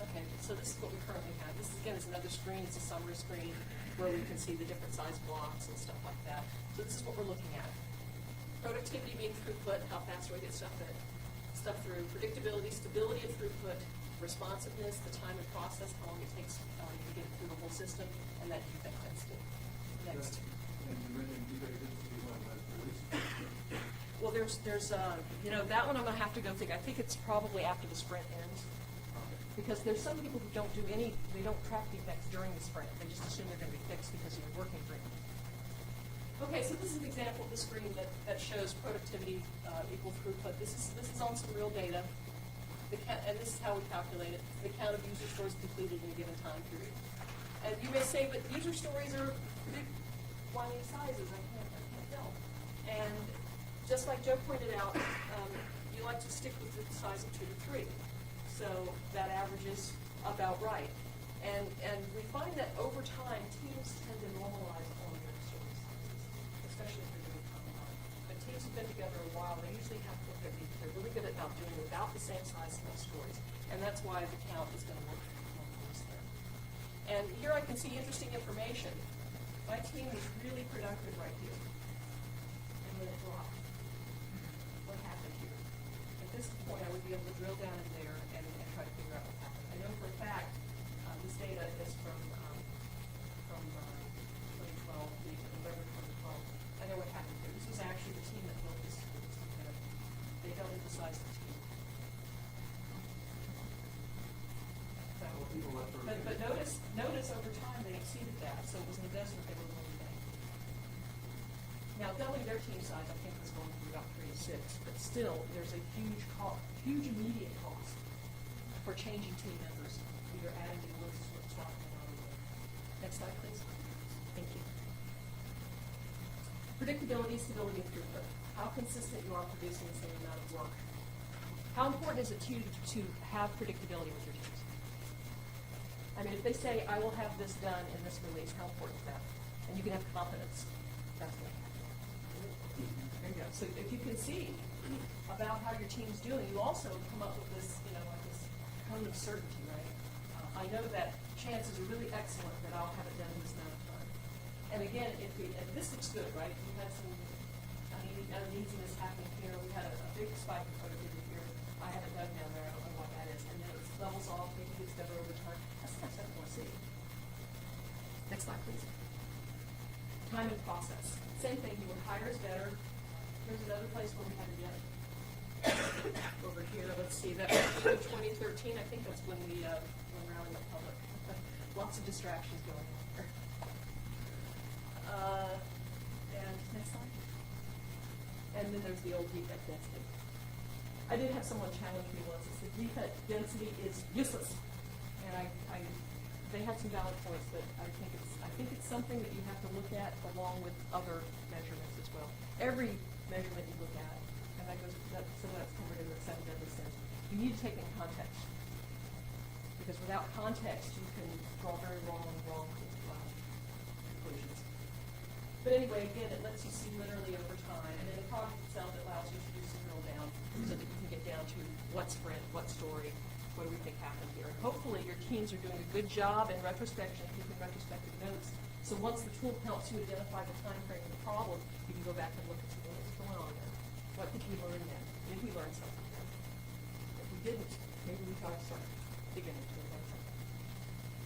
Okay, so this is what we currently have. This, again, is another screen. It's a summary screen where we can see the different size blocks and stuff like that. So this is what we're looking at. Productivity being throughput, how fast do I get stuff through. Predictability, stability of throughput, responsiveness, the time and process, how long it takes to get through the whole system, and that defect density. Next. Well, there's that one I'm going to have to go think. I think it's probably after the sprint ends. Because there's some people who don't they don't track defects during the sprint. They just assume they're going to be fixed because you're working through them. Okay, so this is an example of the screen that shows productivity equal throughput. This is on some real data. And this is how we calculate it. The count of user stories completed in a given time period. And you may say, but user stories are big, whiny sizes. I can't tell. And just like Joe pointed out, you like to stick with the size of 2 to 3. So that averages about right. And we find that over time, teams tend to normalize on their story sizes, especially if they're doing common art. But teams have been together a while, they usually have to they're really good at doing about the same size of stories. And that's why the count is going to work for us there. And here I can see interesting information. My team was really productive right here. And then it dropped. What happened here? At this point, I would be able to drill down in there and try to figure out what happened. I know for a fact this data is from 2012, November 2012. I know what happened here. This was actually the team that built this. They don't emphasize the team. So, but notice over time they exceeded that. So it was an investment they were willing to make. Now doubling their team size, I think, was going to be about 3 to 6. But still, there's a huge immediate cost for changing team members, either adding new ones or swapping them out of the way. Next slide, please. Thank you. Predictability, stability, and throughput. How consistent you are producing the same amount of work. How important is it to you to have predictability with your teams? I mean, if they say, I will have this done in this release, how important is that? And you can have confidence. That's what happens. There you go. So if you can see about how your team's doing, you also come up with this, like this cone of certainty, right? I know that chances are really excellent that I'll have it done in this amount of time. And again, if this looks good, right? We had some uneasiness happening here. We had a big spike in productivity here. I haven't dug down there. I don't know what that is. And then it levels off. Maybe it gets better over time. That's the kind of stuff I want to see. Next slide, please. Time and process. Same thing. You would hire is better. Here's another place where we had a dip. Over here, let's see. That was 2013. I think that's when we Rally went public. Lots of distractions going on here. And next slide. And then there's the old defect density. I did have someone challenge me once and said defect density is useless. And they had some valid points, but I think it's something that you have to look at along with other measurements as well. Every measurement you look at, and some of that's covered in the 7 deadly sins, you need to take it in context. Because without context, you can draw very wrong conclusions. But anyway, again, it lets you see literally over time. And in the product itself, it allows you to do some drill down so that you can get down to what sprint, what story, what do we think happened here. And hopefully your teams are doing a good job in retrospection, keeping retrospective notes. So once the tool helps you identify the time frame of the problem, you can go back and look and see what's going on there. What did we learn then? Did we learn something then? If we didn't, maybe we ought to start digging into it.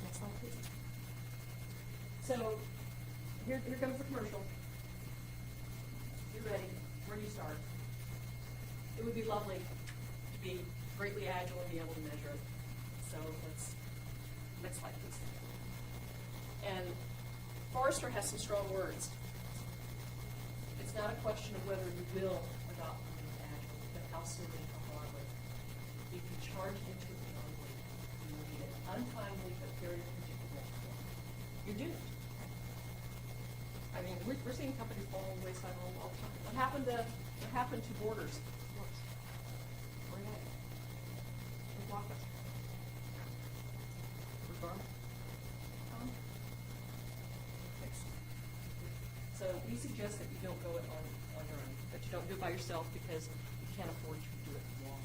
Next slide, please. So here comes the commercial. You're ready. Where do you start? it would be lovely to be greatly agile and be able to measure it. So next slide, please. And Forrester has some strong words. It's not a question of whether you will adopt agile, but how soon and how broadly. If you charge into it wrongly, you will be an untimely but very predictable. You're doomed. I mean, we're seeing companies fall on the wayside all the time. What happened to Borders? Whoops. Where are you at? Where's Blockbuster? Where's Garmin? So we suggest that you don't go it on your own, that you don't do it by yourself because you can't afford to do it wrong.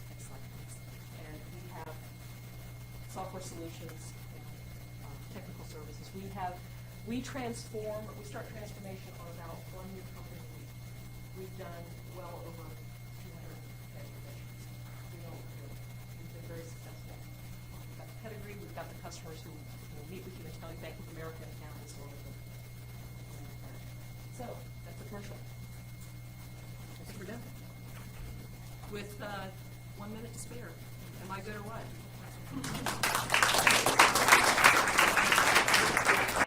Next slide, please. And we have software solutions, technical services. We start transformation on about 1 new company a week. We've done well over 200 transformations. We know what we're doing. We've been very successful. We've got the pedigree, we've got the customers who will meet with you and tell you Bank of America accountants or whatever. So, that's the commercial. I think we're done. With 1 minute to spare. Am I good or what?